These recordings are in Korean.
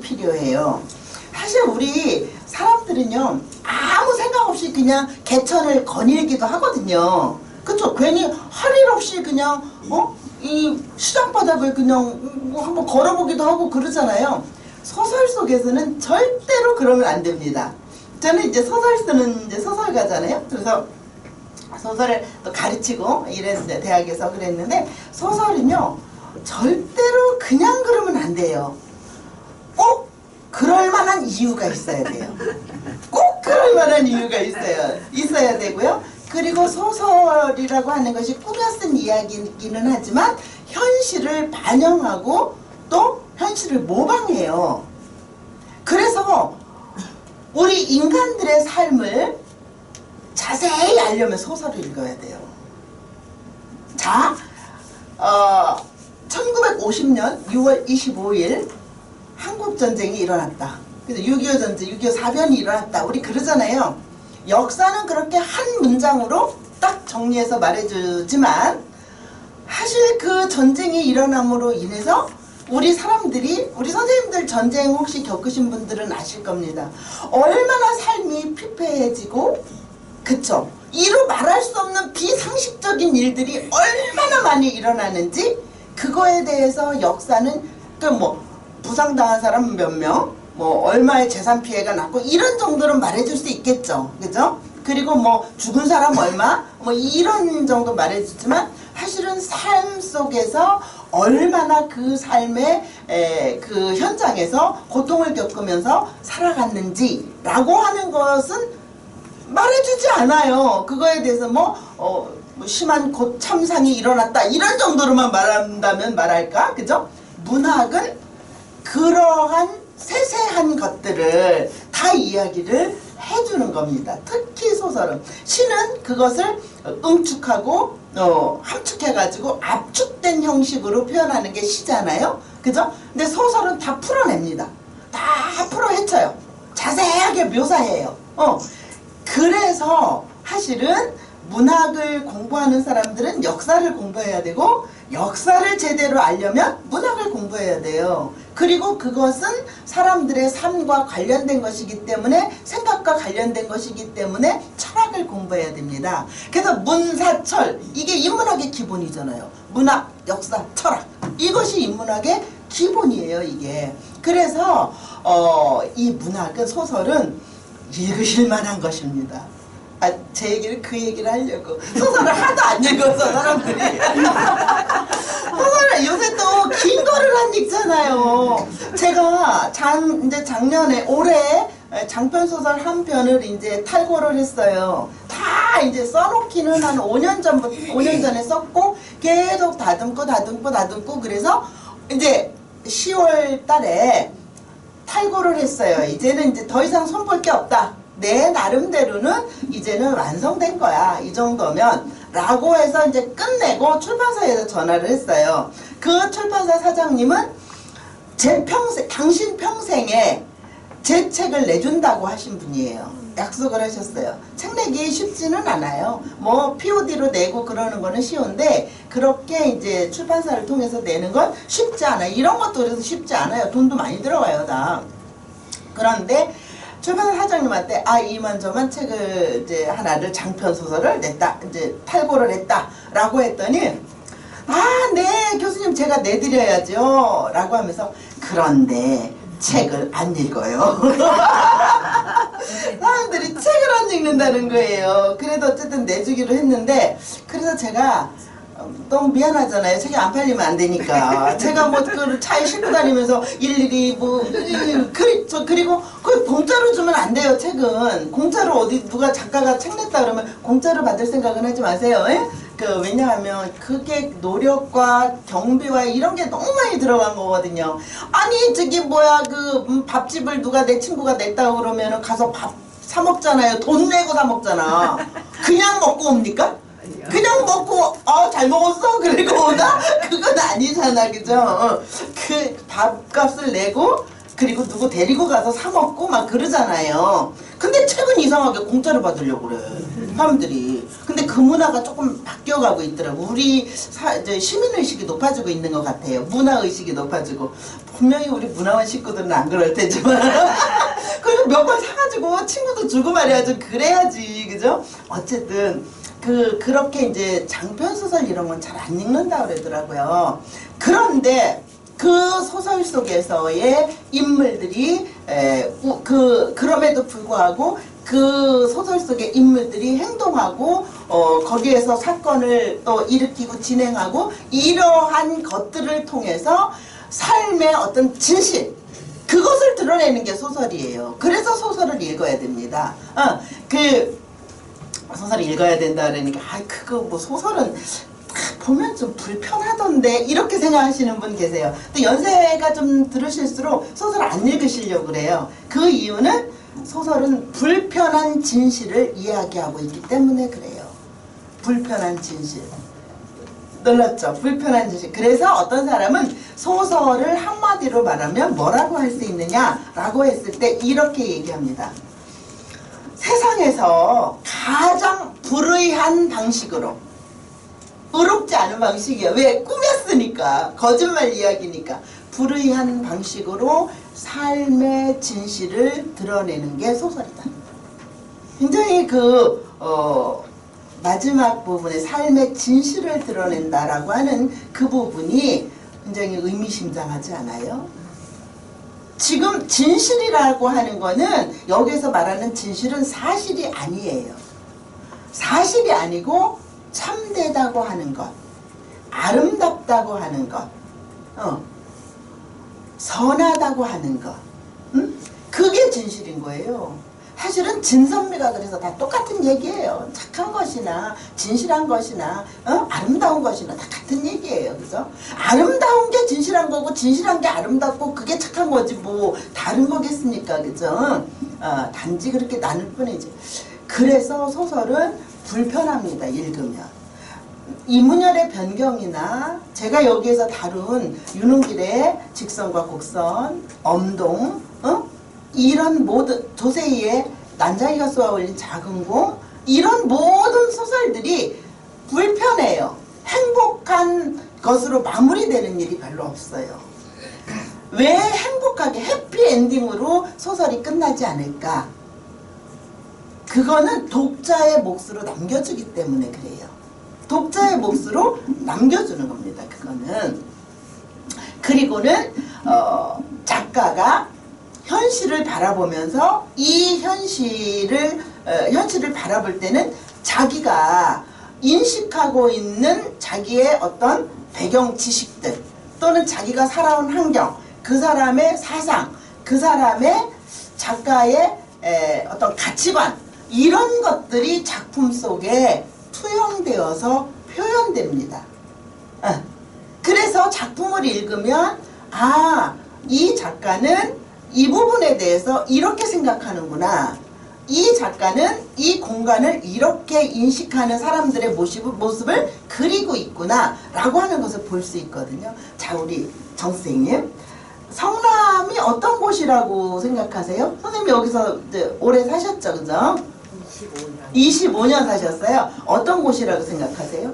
필요해요. 사실 우리 사람들은요 아무 생각 없이 그냥 개천을 거닐기도 하거든요. 그쵸? 괜히 할 일 없이 그냥 이 시장바닥을 그냥 뭐 한번 걸어보기도 하고 그러잖아요. 소설 속에서는 절대로 그러면 안 됩니다. 저는 이제 소설 쓰는 이제 소설가잖아요. 그래서 소설을 또 가르치고 이랬어요. 대학에서 그랬는데 소설은요 절대로 그냥 그러면 안 돼요. 꼭 그럴 만한 이유가 있어야 돼요. 꼭 그럴 만한 이유가 있어야 되고요. 그리고 소설이라고 하는 것이 꾸며 쓴 이야기이기는 하지만 현실을 반영하고 또 현실을 모방해요. 그래서 우리 인간들의 삶을 자세히 알려면 소설을 읽어야 돼요. 자, 1950년 6월 25일 한국전쟁이 일어났다. 그래서 6.25 전쟁, 6.25 사변이 일어났다. 우리 그러잖아요. 역사는 그렇게 한 문장으로 딱 정리해서 말해주지만 사실 그 전쟁이 일어남으로 인해서 우리 사람들이, 우리 선생님들 전쟁 혹시 겪으신 분들은 아실 겁니다. 얼마나 삶이 피폐해지고, 그쵸? 이루 말할 수 없는 비상식적인 일들이 얼마나 많이 일어나는지, 그거에 대해서 역사는 뭐 부상당한 사람 몇 명, 뭐 얼마의 재산 피해가 났고 이런 정도는 말해줄 수 있겠죠. 그죠? 그리고 뭐 죽은 사람 얼마, 뭐 이런 정도 말해주지만 사실은 삶 속에서 얼마나 그 삶의 그 현장에서 고통을 겪으면서 살아갔는지라고 하는 것은 말해주지 않아요. 그거에 대해서 뭐 심한 참상이 일어났다 이런 정도로만 말한다면 말할까? 그죠? 문학은 그러한 세세한 것들을 다 이야기를 해주는 겁니다. 특히 소설은. 시는 그것을 응축하고 함축해가지고 압축된 형식으로 표현하는 게 시잖아요. 그죠? 근데 소설은 다 풀어냅니다. 다 풀어헤쳐요. 자세하게 묘사해요. 그래서 사실은 문학을 공부하는 사람들은 역사를 공부해야 되고 역사를 제대로 알려면 문학을 공부해야 돼요. 그리고 그것은 사람들의 삶과 관련된 것이기 때문에 생각과 관련된 것이기 때문에 철학을 공부해야 됩니다. 그래서 문사철 이게 인문학의 기본이잖아요. 문학, 역사, 철학 이것이 인문학의 기본이에요. 이게. 그래서 이 문학은 소설은 읽으실 만한 것입니다. 제 얘기를 그 얘기를 하려고 소설을 하도 안 읽어서 사람들이 소설을 요새 또 긴 거를 안 읽잖아요. 제가 이제 작년에 올해 장편소설 한 편을 이제 탈고를 했어요. 다 이제 써놓기는 한 5년 전에 썼고 계속 다듬고 그래서 이제 10월 달에 탈고를 했어요. 이제는 이제 더 이상 손볼 게 없다. 내 나름대로는 이제는 완성된 거야. 이 정도면 라고 해서 이제 끝내고 출판사에서 전화를 했어요. 그 출판사 사장님은 당신 평생에 제 책을 내준다고 하신 분이에요. 약속을 하셨어요. 책 내기 쉽지는 않아요. 뭐 POD로 내고 그러는 거는 쉬운데 그렇게 이제 출판사를 통해서 내는 건 쉽지 않아요. 이런 것도 그래서 쉽지 않아요. 돈도 많이 들어가요, 다. 그런데 출판사 사장님한테 이만저만 책을 이제 하나를 장편 소설을 냈다, 이제 탈고를 했다라고 했더니 네 교수님 제가 내드려야죠 라고 하면서 그런데 책을 안 읽어요. 사람들이 책을 안 읽는다는 거예요. 그래도 어쨌든 내주기로 했는데 그래서 제가 너무 미안하잖아요. 책이 안 팔리면 안 되니까. 제가 뭐 그 차에 싣고 다니면서 일일이 뭐 그리고 그 공짜로 주면 안 돼요. 책은 공짜로 어디 누가 작가가 책 냈다 그러면 공짜로 받을 생각은 하지 마세요. 왜냐하면 그게 노력과 경비와 이런 게 너무 많이 들어간 거거든요. 아니 저기 뭐야 그 밥집을 누가 내 친구가 냈다고 그러면은 가서 밥 사 먹잖아요. 돈 내고 사 먹잖아. 그냥 먹고 옵니까? 그냥 먹고 잘 먹었어? 그리고 오나? 그건 아니잖아. 그죠? 그 밥값을 내고 그리고 누구 데리고 가서 사 먹고 막 그러잖아요. 근데 책은 이상하게 공짜로 받으려고 그래 사람들이. 근데 그 문화가 조금 바뀌어가고 있더라고. 우리 이제 시민의식이 높아지고 있는 것 같아요. 문화의식이 높아지고. 분명히 우리 문화원 식구들은 안 그럴 테지만. 그리고 몇 번 사가지고 친구도 주고 말이야. 좀 그래야지. 그죠? 어쨌든. 그렇게 이제 장편소설 이런 건 잘 안 읽는다 그러더라고요. 그런데 그 소설 속에서의 인물들이 그럼에도 불구하고 그 소설 속의 인물들이 행동하고 거기에서 사건을 또 일으키고 진행하고 이러한 것들을 통해서 삶의 어떤 진실 그것을 드러내는 게 소설이에요. 그래서 소설을 읽어야 됩니다. 소설을 읽어야 된다 그러니까 그거 뭐 소설은 보면 좀 불편하던데 이렇게 생각하시는 분 계세요. 또 연세가 좀 들으실수록 소설 안 읽으시려고 그래요. 그 이유는 소설은 불편한 진실을 이야기하고 있기 때문에 그래요. 불편한 진실. 놀랐죠? 불편한 진실. 그래서 어떤 사람은 소설을 한마디로 말하면 뭐라고 할 수 있느냐라고 했을 때 이렇게 얘기합니다. 세상에서 가장 불의한 방식으로 의롭지 않은 방식이야. 왜? 꾸몄으니까. 거짓말 이야기니까. 불의한 방식으로 삶의 진실을 드러내는 게 소설이다. 굉장히 마지막 부분에 삶의 진실을 드러낸다라고 하는 그 부분이 굉장히 의미심장하지 않아요? 지금 진실이라고 하는 거는 여기서 말하는 진실은 사실이 아니에요. 사실이 아니고 참되다고 하는 것, 아름답다고 하는 것, 선하다고 하는 것, 그게 진실인 거예요. 사실은 진선미가 그래서 다 똑같은 얘기예요. 착한 것이나 진실한 것이나 아름다운 것이나 다 같은 얘기예요. 그죠? 아름다운 게 진실한 거고 진실한 게 아름답고 그게 착한 거지 뭐 다른 거겠습니까? 그죠? 단지 그렇게 나눌 뿐이지. 그래서 소설은 불편합니다. 읽으면. 이문열의 변경이나 제가 여기에서 다룬 윤은길의 직선과 곡선, 엄동, 이런 모든 조세희의 난장이가 쏘아 올린 작은 공 이런 모든 소설들이 불편해요. 행복한 것으로 마무리되는 일이 별로 없어요. 왜 행복하게 해피엔딩으로 소설이 끝나지 않을까? 그거는 독자의 몫으로 남겨주기 때문에 그래요. 독자의 몫으로 남겨주는 겁니다. 그거는. 그리고는 작가가 현실을 바라보면서 이 현실을 바라볼 때는 자기가 인식하고 있는 자기의 어떤 배경 지식들 또는 자기가 살아온 환경, 그 사람의 사상, 그 사람의 작가의 어떤 가치관 이런 것들이 작품 속에 투영되어서 표현됩니다. 그래서 작품을 읽으면 이 작가는 이 부분에 대해서 이렇게 생각하는구나. 이 작가는 이 공간을 이렇게 인식하는 사람들의 모습을 그리고 있구나 라고 하는 것을 볼 수 있거든요. 자, 우리 정 선생님, 성남이 어떤 곳이라고 생각하세요? 선생님 여기서 이제 오래 사셨죠, 그죠? 25년 사셨어요. 어떤 곳이라고 생각하세요?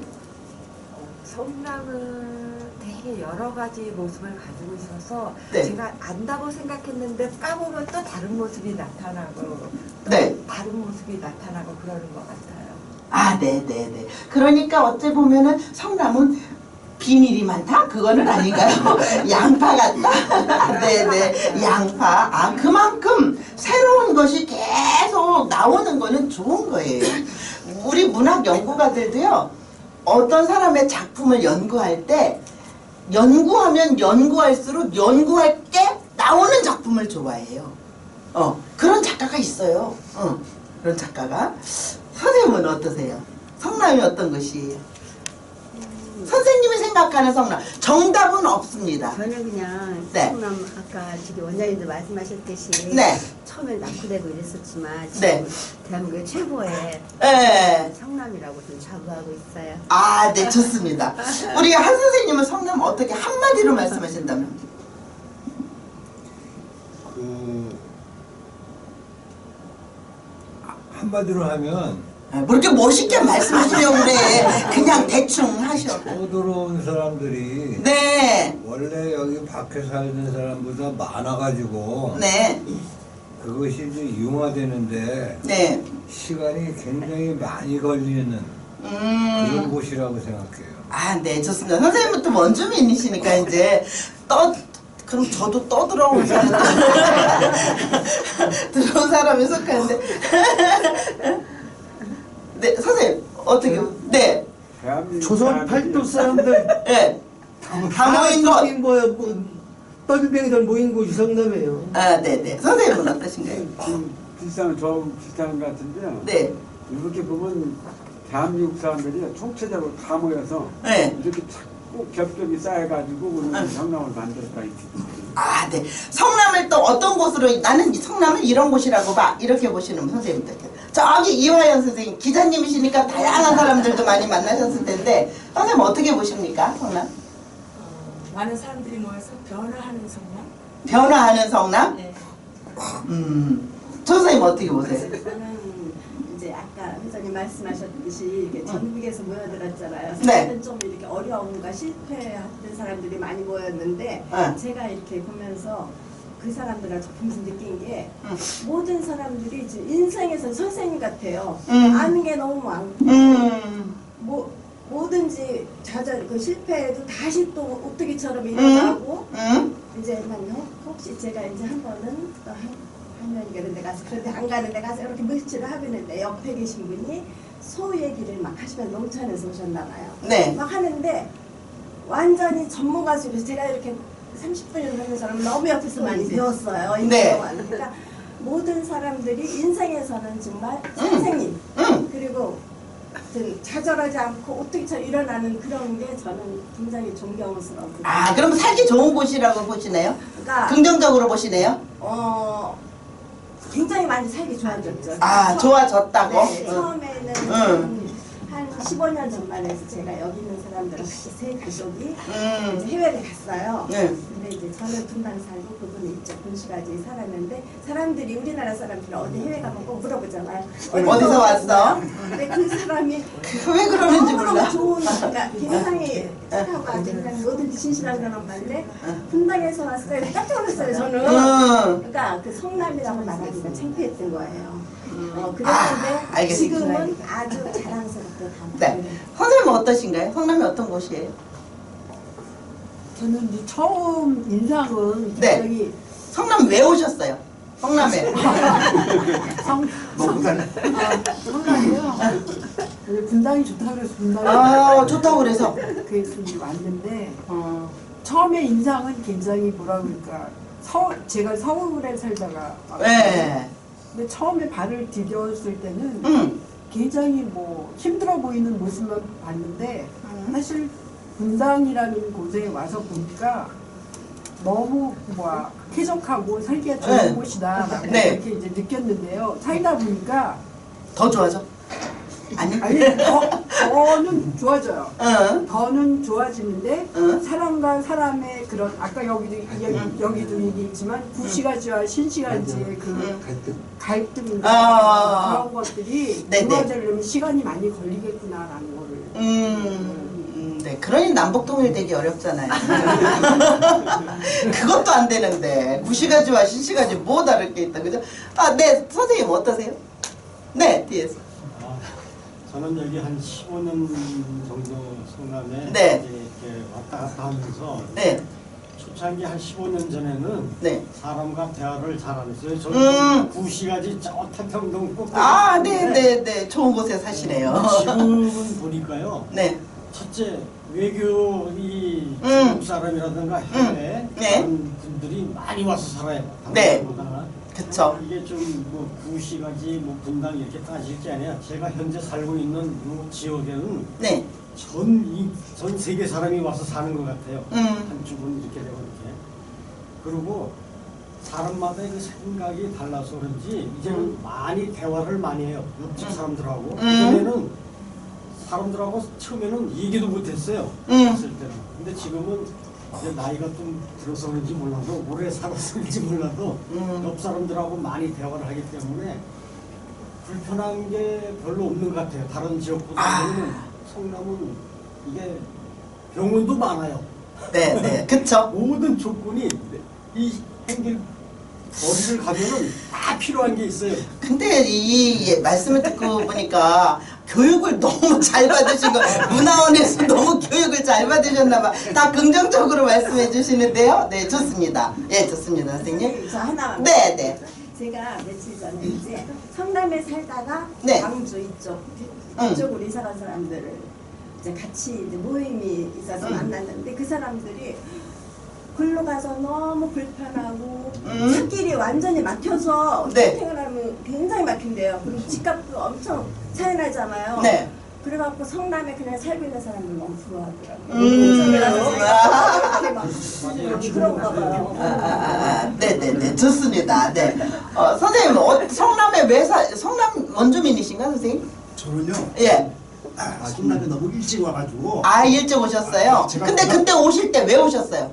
성남은 되게 여러 가지 모습을 가지고 있어서 네. 제가 안다고 생각했는데 까보면 또 다른 모습이 나타나고 또 네. 다른 모습이 나타나고 그러는 것 같아요. 네네네. 그러니까 어찌 보면은 성남은 비밀이 많다? 그거는 아닌가요? 양파 같다. 네네. 양파. 그만큼 새로운 것이 계속 나오는 거는 좋은 거예요. 우리 문학 연구가들도요, 어떤 사람의 작품을 연구할 때, 연구하면 연구할수록 연구할 게 나오는 작품을 좋아해요. 그런 작가가 있어요. 그런 작가가. 선생님은 어떠세요? 성남이 어떤 것이에요? 선생님이 생각하는 성남. 정답은 없습니다. 저는 그냥 네. 성남 아까 저기 원장님도 말씀하셨듯이 네. 처음에 낙후되고 이랬었지만 지금 네. 대한민국의 최고의 네. 성남이라고 좀 자부하고 있어요. 네, 좋습니다. 우리 한 선생님은 성남 어떻게 한마디로 말씀하신다면? 한마디로 하면 뭐 이렇게 멋있게 말씀하시려고 그래. 그냥 대충 하셔. 또 들어온 사람들이 네. 원래 여기 밖에 살던 사람보다 많아가지고 네. 그것이 이제 융화되는데 네. 시간이 굉장히 많이 걸리는 그런 곳이라고 생각해요. 아, 네, 좋습니다. 선생님은 또 원주민이시니까 이제 그럼 저도 떠들어온 사람 들어온 사람에 속하는데 네, 선생님 어떻게 네, 조선 팔도 사람들 네, 다 모인 것. 뭐야 뻘병이들 모인 곳이 성남이에요. 아, 네, 네. 선생님은 어떠신가요? 비슷한 것 같은데요. 네, 이렇게 보면 대한민국 사람들이 총체적으로 다 모여서 네. 이렇게 자꾸 겹겹이 쌓여가지고 우리는 성남을 만들었다 이렇게. 아, 네. 성남을 또 어떤 곳으로 나는 성남을 이런 곳이라고 봐 이렇게 보시는 선생님들. 저기 이화연 선생님 기자님이시니까 다양한 사람들도 많이 만나셨을 텐데 선생님 어떻게 보십니까 성남? 많은 사람들이 모여서 변화하는 성남. 변화하는 성남? 네. 조 선생님 어떻게 보세요? 저는 이제 아까 회장님 말씀하셨듯이 이게 전국에서 모여들었잖아요. 네. 사실은 좀 이렇게 어려움과 실패했던 사람들이 많이 모였는데 네. 제가 이렇게 보면서 그 사람들을 보면서 느낀 게 모든 사람들이 지금 인생에서 선생님 같아요. 아는 게 너무 많고 뭐든지 그 실패해도 다시 또 오뚜기처럼 일어나고 이제 난 혹시 제가 이제 한 번은 또 한면이 가는 데 가서 그런데 안 가는 데 가서 이렇게 물질을 하고 있는데 옆에 계신 분이 소 얘기를 막 하시면 농촌에서 오셨나 봐요. 네. 막 하는데 완전히 전문가시고 제가 이렇게 30분을 하는 사람을 너무 옆에서 많이 배웠어요. 네. 그러니까 모든 사람들이 인생에서는 정말 선생님 그리고 좌절하지 않고 어떻게 일어나는 그런 게 저는 굉장히 존경스럽고. 아, 그럼 살기 좋은 곳이라고 보시네요? 그러니까 긍정적으로 보시네요? 굉장히 많이 살기 좋아졌죠. 아, 좋아졌다고? 네, 처음에는 한 15년 전만 해서 제가 여기 있는 사람들은 같이 세 가족이 이제 해외를 갔어요. 네. 근데 이제 저는 분당 살고 그분은 이쪽 군시까지 살았는데 사람들이 우리나라 사람들은 어디 해외 가면 꼭 물어보잖아요. 어디서 왔어? 근데 그 사람이 왜 그러는지 너무너무 몰라. 좋은 그러니까 굉장히 착하고 아주 그냥 뭐든지 진실한 사람 말래 분당에서 왔어요. 깜짝 놀랐어요 저는. 그러니까 그 성남이라고 말하기가 창피했던 거예요. 그랬는데 알겠습니다. 지금은 아주 자랑스럽게 다 네. 선생님은 어떠신가요? 성남이 어떤 곳이에요? 저는 이제 처음 인상은 네. 굉장히 성남 왜 오셨어요? 성남에. 성남이요. 분당이 좋다고 그래서 분당에 아, 좋다고 그래서. 그래서 이제 왔는데 처음에 인상은 굉장히 뭐라 그럴까 제가 서울에 살다가 네. 근데 처음에 발을 디뎠을 때는 굉장히 뭐 힘들어 보이는 모습만 봤는데 사실 분당이라는 곳에 와서 보니까 너무 쾌적하고 살기가 좋은 네. 곳이다라고 네. 이렇게 이제 느꼈는데요. 살다 보니까 더 좋아져? 아니? 더는 좋아져요. 더는 좋아지는데 응. 사람과 사람의 그런 아까 여기도 얘기했지만 구시가지와 신시가지의 그 갈등 그런 것들이 네네. 좋아지려면 시간이 많이 걸리겠구나라는 거를 네. 그러니 남북 통일되기 어렵잖아요. 그것도 안 되는데 구시가지와 신시가지 뭐 다를 게 있다, 그죠? 아, 네, 선생님 어떠세요? 네, 뒤에서. 저는 여기 한 15년 정도 성남에 네. 이제 이렇게 왔다 갔다 하면서 네, 초창기 한 15년 전에는 네. 사람과 대화를 잘 안 했어요. 저는 구시가지 저 태평동 꼭 아, 네, 네, 네. 좋은 곳에 사시네요. 지금은 보니까요. 네. 첫째 외교 이 중국 사람이라든가 해외 네. 다른 분들이 많이 와서 살아요. 네. 당연히보다는. 그쵸. 이게 좀 뭐 구시가지 뭐 분당 이렇게 따질 게 아니라 제가 현재 살고 있는 이 지역에는 네. 전 세계 사람이 와서 사는 것 같아요. 한쪽은 이렇게 되고 이렇게. 그리고 사람마다의 그 생각이 달라서 그런지 이제는 많이 대화를 많이 해요. 옆집 사람들하고. 그전에는 사람들하고 처음에는 얘기도 못했어요. 왔을 때는. 근데 지금은 이제 나이가 좀 들어서 그런지 몰라도 오래 살았을지 몰라도 옆 사람들하고 많이 대화를 하기 때문에 불편한 게 별로 없는 것 같아요. 다른 지역보다는 성남은 이게 병원도 많아요. 네, 네, 그쵸. 모든 조건이 이 행길 거리를 가면은 다 필요한 게 있어요. 근데 이 말씀을 듣고 보니까 교육을 너무 잘 받으신 거, 문화원에서 너무 교육을 잘 받으셨나봐. 다 긍정적으로 말씀해 주시는데요. 네, 좋습니다. 예, 좋습니다, 선생님. 저 하나만. 네, 네. 제가 며칠 전에 이제 성남에 살다가 네. 광주 이쪽 응. 이쪽으로 이사 간 사람들을 이제 같이 이제 모임이 있어서 응. 만났는데 그 사람들이 글로 가서 너무 불편하고 응. 차길이 완전히 막혀서 네. 쇼핑을 하면 굉장히 막힌대요. 그리고 집값도 엄청 차이 나잖아요. 네. 그래갖고 성남에 그냥 살고 있는 사람들 너무 부러워하더라고요. 그런가 봐요. 네네네, 좋습니다. 네. 선생님, 성남에 성남 원주민이신가, 선생님? 저는요. 예. 성남에 너무 일찍 와가지고. 아, 일찍 오셨어요? 제가 근데 그때 오실 때 왜 오셨어요?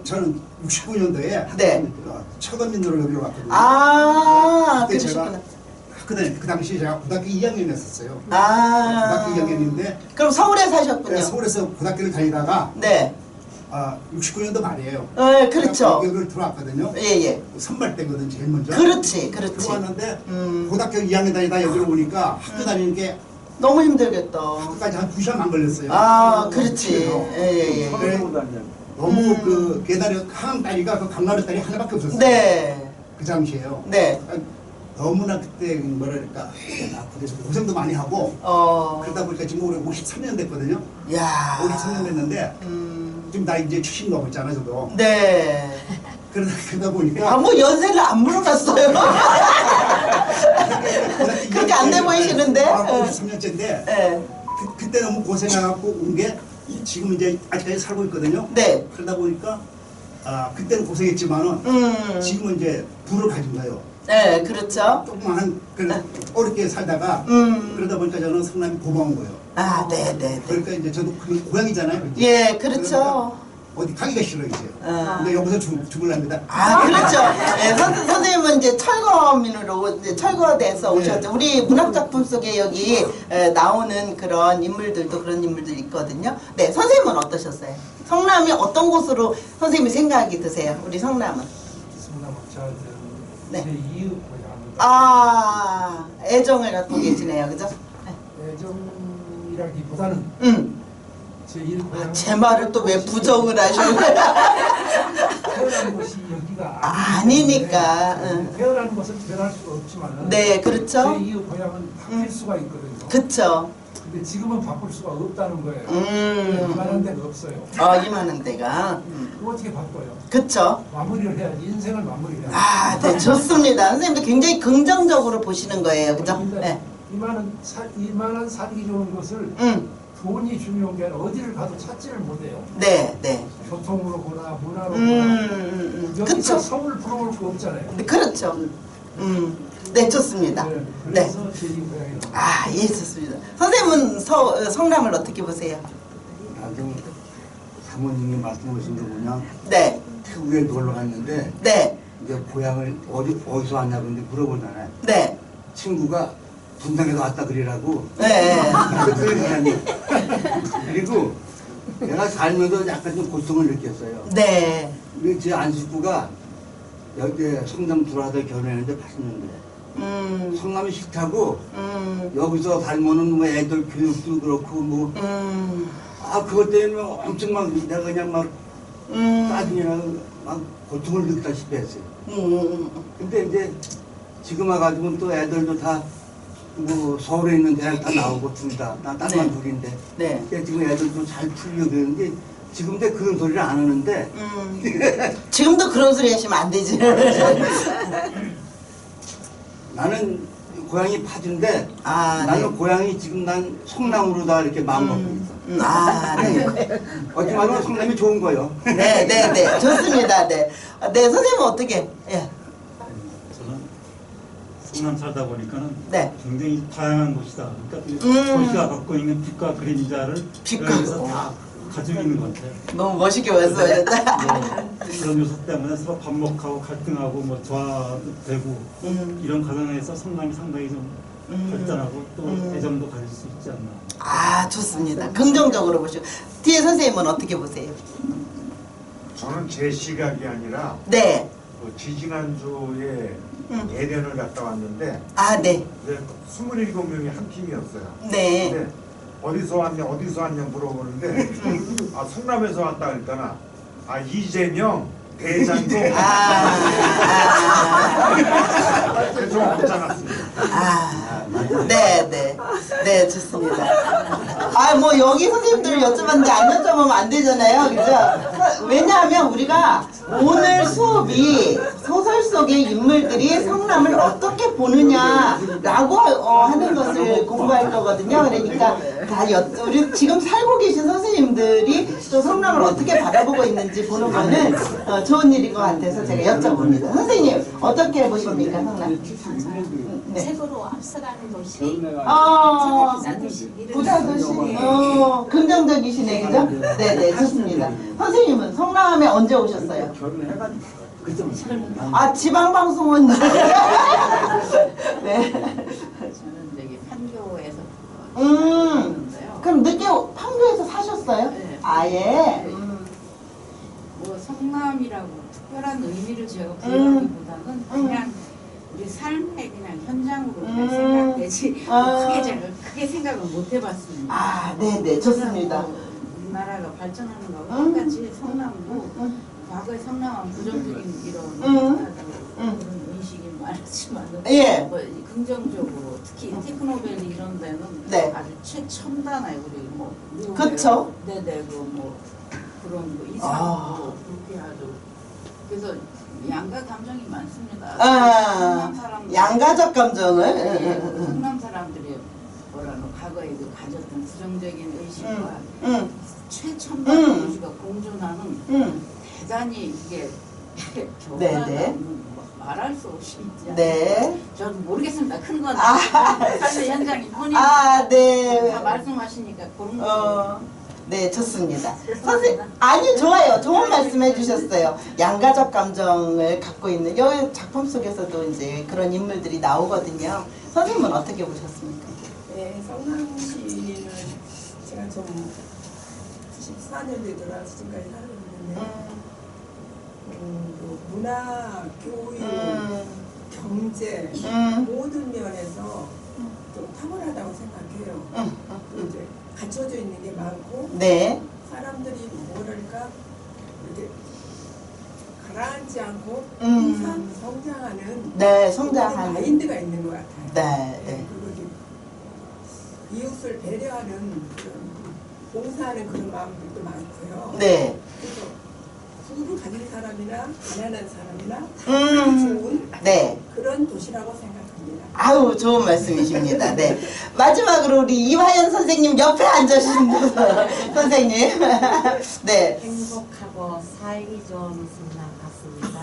저는 69년도에 네. 처음민으로 여기로 왔거든요. 아, 그때 제가 그러시구나. 그 당시 제가 고등학교 2학년이었어요. 아. 고등학교 2학년인데 그럼 서울에 사셨군요. 서울에서 고등학교를 다니다가 네. 69년도 말이에요. 네, 그렇죠. 여기를 들어왔거든요. 예, 예. 선발 때거든 제일 먼저. 그렇지. 들어왔는데 고등학교 2학년 다니다 여기로 오니까 학교 다니는 게 너무 힘들겠다. 학교까지 한 2시간 안 걸렸어요. 아, 그렇지. 예, 예. 서울로 다녀요. 너무 그 계단에 한 다리가 그 강나루 다리 하나밖에 없었어요. 네. 그 당시에요. 네. 너무나 그때 뭐랄까 아프대서 고생도 많이 하고 그러다 보니까 지금 올해 53년 됐거든요. 야. 53년 됐는데 지금 나 이제 70 넘었잖아 저도. 네. 그러다 보니까 아, 뭐 연세를 안 물어봤어요. 그렇게 안 돼 보이시는데. 53년째인데 네. 그때 너무 고생해갖고 온 게 지금 이제 아직까지 살고 있거든요. 네. 그러다 보니까 그때는 고생했지만은 지금은 이제 부를 가진 거예요. 네, 그렇죠. 조그마한 어렵게 살다가 그러다 보니까 저는 성남이 고마운 거예요. 아, 네, 네. 그러니까 이제 저도 그 고향이잖아요. 그치? 예, 그렇죠. 그러니까 어디 가기가 싫어요 이제. 근데 여기서 죽을랍니다. 아, 그렇죠. 네, 선생님은 이제 철거민으로 이제 철거돼서 네. 오셨죠. 우리 문학작품 속에 여기 나오는 그런 인물들도 그런 인물들이 있거든요. 네, 선생님은 어떠셨어요? 성남이 어떤 곳으로 선생님이 생각이 드세요? 우리 성남은? 성남 저는 네. 제 이웃 고향. 아, 애정을 갖고 계시네요. 그죠? 애정이라기보다는 제 이웃 고향. 제 말을 또 왜 부정을 하셔요? 태어난 곳이 여기가 아니니까. 태어난 곳은 변할 수가 없지만. 네, 그렇죠. 제 이웃 고향은 바뀔 수가 있거든요. 그쵸. 근데 지금은 바꿀 수가 없다는 거예요. 이만한 데가 없어요. 이만한 데가. 그럼 어떻게 바꿔요? 그쵸. 마무리를 해야지. 인생을 마무리해야지. 아, 네, 좋습니다. 선생님도 굉장히 긍정적으로 보시는 거예요. 그죠? 네. 이만한 살기 좋은 것을 돈이 중요한 게 아니라 어디를 가도 찾지를 못해요. 네, 네. 교통으로 보나 문화로 보나 여기서 그쵸. 서울 부러울 거 없잖아요. 네, 그렇죠. 네, 좋습니다. 네, 네. 그래서 제 이웃 고향이 나와요. 아, 예, 좋습니다. 선생님은 성남을 어떻게 보세요? 나도 사모님이 말씀하신 게 뭐냐, 네, 태국에 놀러 갔는데 네, 이제 고향을 어디서 왔냐고 이제 물어보잖아요. 네, 친구가 분당에서 왔다 그리라고. 네. 그리고 내가 살면서 약간 좀 고통을 느꼈어요. 네. 우리 제 안식구가 여기 성남 들어와서 결혼했는데 80년대. 성남이 싫다고 여기서 살면은 뭐 애들 교육도 그렇고 뭐 그것 때문에 엄청 막 내가 그냥 막 짜증이나 막 고통을 느끼다시피 했어요. 근데 이제 지금 와가지고 또 애들도 다 뭐 서울에 있는 대학 다 나오고 둘 다. 나 딸만 네. 둘인데. 네. 그러니까 지금 애들도 잘 풀리고 그러는데 지금 도 그런 소리를 안 하는데 지금도 그런 소리 하시면 안 되지. 나는 고향이 파주인데 네. 나는 고향이 지금 난 성남으로 다 이렇게 마음 먹고 있어. 네. 어찌 말하면 성남이 좋은 거요. 네, 네, 네. 좋습니다. 네. 네, 선생님은 어떻게? 예. 저는 성남 살다 보니까는 네. 굉장히 다양한 곳이다. 그러니까 도시가 갖고 있는 빛과 그림자를 여기서 다 가지고 있는 것 같아요. 너무 멋있게 말씀하셨다. 그런 요소 때문에 서로 반목하고 갈등하고 뭐 조화되고 이런 과정에서 성남이 상당히 좀 발전하고 또 애정도 가질 수 있지 않나. 아, 좋습니다. 긍정적으로 보시고. 뒤에 선생님은 어떻게 보세요? 저는 제 시각이 아니라 네. 그 지지난주에 예련을 갔다 왔는데 아, 네. 27명이 한 팀이었어요. 네. 근데 어디서 왔냐 물어보는데 아 성남에서 왔다 그랬잖아. 아 이재명 대장동 좀 괜찮았습니다. 네, 좋습니다. 아, 뭐, 여기 선생님들 여쭤봤는데 안 여쭤보면 안 되잖아요. 그죠? 왜냐하면 우리가 오늘 수업이 소설 속의 인물들이 성남을 어떻게 보느냐라고 하는 것을 공부할 거거든요. 그러니까 우리 지금 살고 계신 선생님들이 또 성남을 어떻게 바라보고 있는지 보는 거는 좋은 일인 것 같아서 제가 여쭤봅니다. 선생님, 어떻게 보십니까, 성남? 책으로 앞서가는 도시, 부자 도시, 긍정적이시네, 그죠? 네네, 좋습니다. 선생님은 성남에 언제 오셨어요? 아, 지방방송은? 네. 저는 저기 판교에서 그럼 늦게 판교에서 사셨어요? 네. 아예? 뭐 성남이라고 특별한 의미를 제가 부여하기보다는 그냥 우리 삶의 그냥 현장으로 그냥 생각되지 크게 생각을 못 해봤습니다. 아, 네네, 좋습니다. 우리나라가 발전하는 거하고 똑같이 성남도 과거에 성남은 부정적인 이런 그런 인식이 많았지만 뭐 긍정적으로 특히 테크노밸리 이런 데는 아주 최첨단에 우리 뭐 그쵸? 네네 뭐 그런 거 이상도 그렇게 아주 그래서 양가 감정이 많습니다. 성남 사람들 양가적 감정을 성남 사람들이 뭐라노 과거에 그 가졌던 부정적인 의식과 최첨단 의식과 공존하는 대단히 이게 교환하는 말할 수 없이 네. 저도 모르겠습니다. 큰 건 삶의 현장일 뿐이니까 다 말씀하시니까 그런 거. 네, 좋습니다. 선생님, 아니, 좋아요. 좋은 말씀 해주셨어요. 양가적 감정을 갖고 있는, 여기 작품 속에서도 이제 그런 인물들이 나오거든요. 선생님은 어떻게 보셨습니까? 네, 성남시는 제가 좀 14년 되더라 지금까지 살고 있는데 뭐 문화, 교육, 경제 모든 면에서 좀 탁월하다고 생각해요. 이제 갖춰져 있는 게 많고 사람들이 뭐랄까 이렇게 가라앉지 않고 항상 성장하는 성장하는 마인드가 있는 것 같아요. 그리고 이웃을 배려하는 그런 봉사하는 그런 마음들도 많고요. 그래서 부를 가진 사람이나 가난한 사람이나 좋은 그런 도시라고 생각합니다. 아우, 좋은 말씀이십니다. 네. 마지막으로 우리 이화연 선생님 옆에 앉으신 선생님. 네. 행복하고 살기 좋은 성남 같습니다.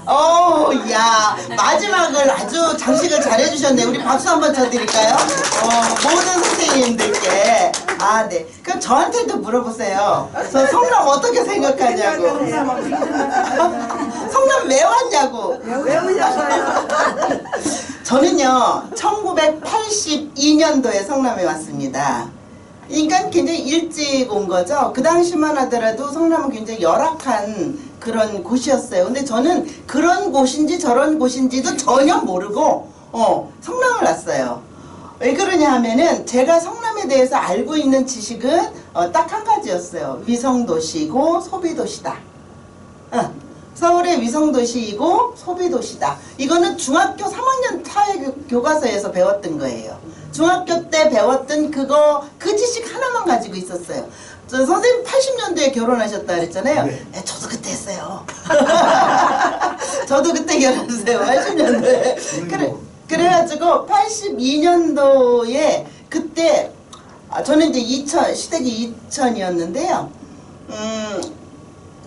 야, 마지막을 아주 장식을 잘 해주셨네. 우리 박수 한번 쳐드릴까요? 모든 선생님들께. 아, 네. 그럼 저한테도 물어보세요. 저 성남 어떻게 생각하냐고. 성남 왜 왔냐고. 왜 오셨어요? 저는요, 1982년도에 성남에 왔습니다. 그러니까 굉장히 일찍 온 거죠. 그 당시만 하더라도 성남은 굉장히 열악한 그런 곳이었어요. 근데 저는 그런 곳인지 저런 곳인지도 전혀 모르고 성남을 왔어요. 왜 그러냐 하면은 제가 성남에 대해서 알고 있는 지식은 딱 한 가지였어요. 위성도시고 소비도시다. 서울의 위성도시이고 소비도시다. 이거는 중학교 3학년 사회교과서에서 배웠던 거예요. 중학교 때 배웠던 그 지식 하나만 가지고 있었어요. 저 선생님 80년도에 결혼하셨다 그랬잖아요. 네, 저도 그때 했어요. 저도 그때 결혼했어요. 80년도에. 그래가지고 82년도에 그때 저는 이제 시댁이 2000이었는데요.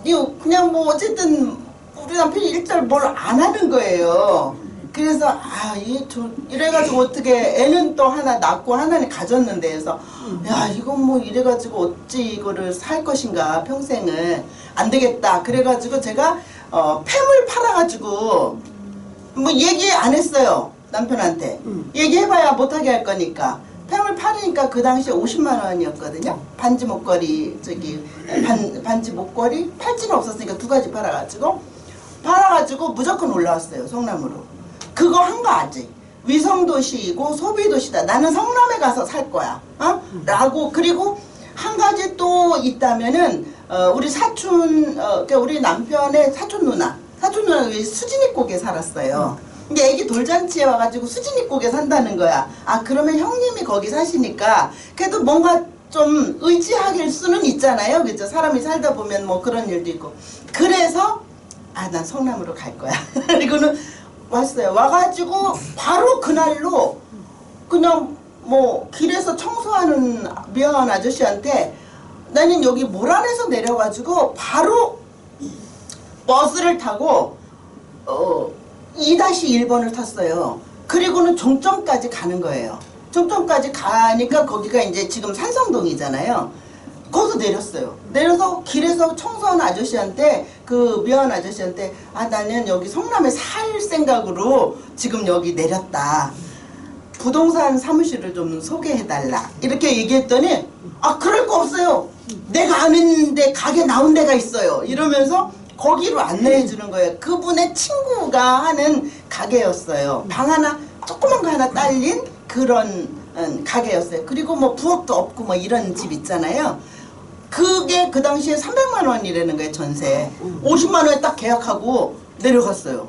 이거 그냥 뭐 어쨌든 우리 남편이 일절 뭘 안 하는 거예요. 그래서 이래가지고 어떻게 애는 또 하나 낳고 하나는 가졌는데 그래서 야 이건 뭐 이래가지고 어찌 이거를 살 것인가 평생을 안 되겠다. 그래가지고 제가 팸을 팔아가지고 뭐 얘기 안 했어요. 남편한테. 얘기해봐야 못하게 할 거니까. 뱀을 팔으니까 그 당시에 50만 원이었거든요. 반지 목걸이, 반지 목걸이, 팔찌는 없었으니까 2가지 팔아가지고 무조건 올라왔어요, 성남으로. 그거 한 거 아직. 위성도시이고 소비도시다. 나는 성남에 가서 살 거야. 라고. 그리고 한 가지 또 있다면은, 우리 사촌, 그러니까 우리 남편의 사촌 누나가 수진이곡에 살았어요. 근데 애기 돌잔치에 와가지고 수진이곡에 산다는 거야. 아, 그러면 형님이 거기 사시니까 그래도 뭔가 좀 의지할 수는 있잖아요. 그죠? 사람이 살다 보면 뭐 그런 일도 있고. 그래서, 아, 난 성남으로 갈 거야. 그리고는 왔어요. 와가지고 바로 그날로 그냥 뭐 길에서 청소하는 미화원 아저씨한테 나는 여기 모란에서 내려가지고 바로 버스를 타고 2-1번을 탔어요. 그리고는 종점까지 가는 거예요. 종점까지 가니까 거기가 이제 지금 산성동이잖아요. 거기서 내렸어요. 내려서 길에서 청소하는 아저씨한테, 그 미화원 아저씨한테, 아, 나는 여기 성남에 살 생각으로 지금 여기 내렸다. 부동산 사무실을 좀 소개해달라. 이렇게 얘기했더니, 아, 그럴 거 없어요. 내가 아는 데 가게 나온 데가 있어요. 이러면서 거기로 안내해 주는 거예요. 그분의 친구가 하는 가게였어요. 방 하나, 조그만 거 하나 딸린 그런 가게였어요. 그리고 뭐 부엌도 없고 뭐 이런 집 있잖아요. 그게 그 당시에 300만 원이라는 거예요, 전세. 50만 원에 딱 계약하고 내려갔어요.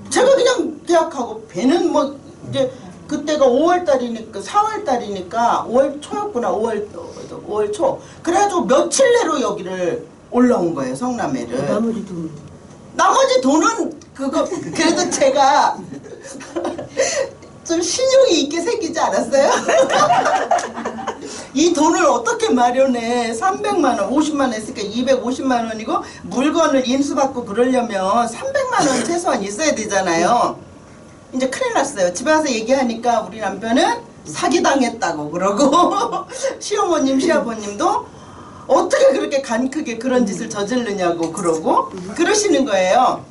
제가 그냥 계약하고, 배는 뭐 이제 그때가 5월달이니까 4월달이니까 5월 초였구나. 5월 초. 그래가지고 며칠 내로 여기를 올라온 거예요, 성남에를. 나머지 돈은 그거 그래도 제가 좀 신용이 있게 생기지 않았어요? 이 돈을 어떻게 마련해? 300만 원, 50만 원 했으니까 250만 원이고 물건을 인수받고 그러려면 300만 원 최소한 있어야 되잖아요. 이제 큰일 났어요. 집에 와서 얘기하니까 우리 남편은 사기당했다고 그러고 시어머님, 시아버님도 어떻게 그렇게 간 크게 그런 짓을 저지르냐고 그러고 그러시는 거예요.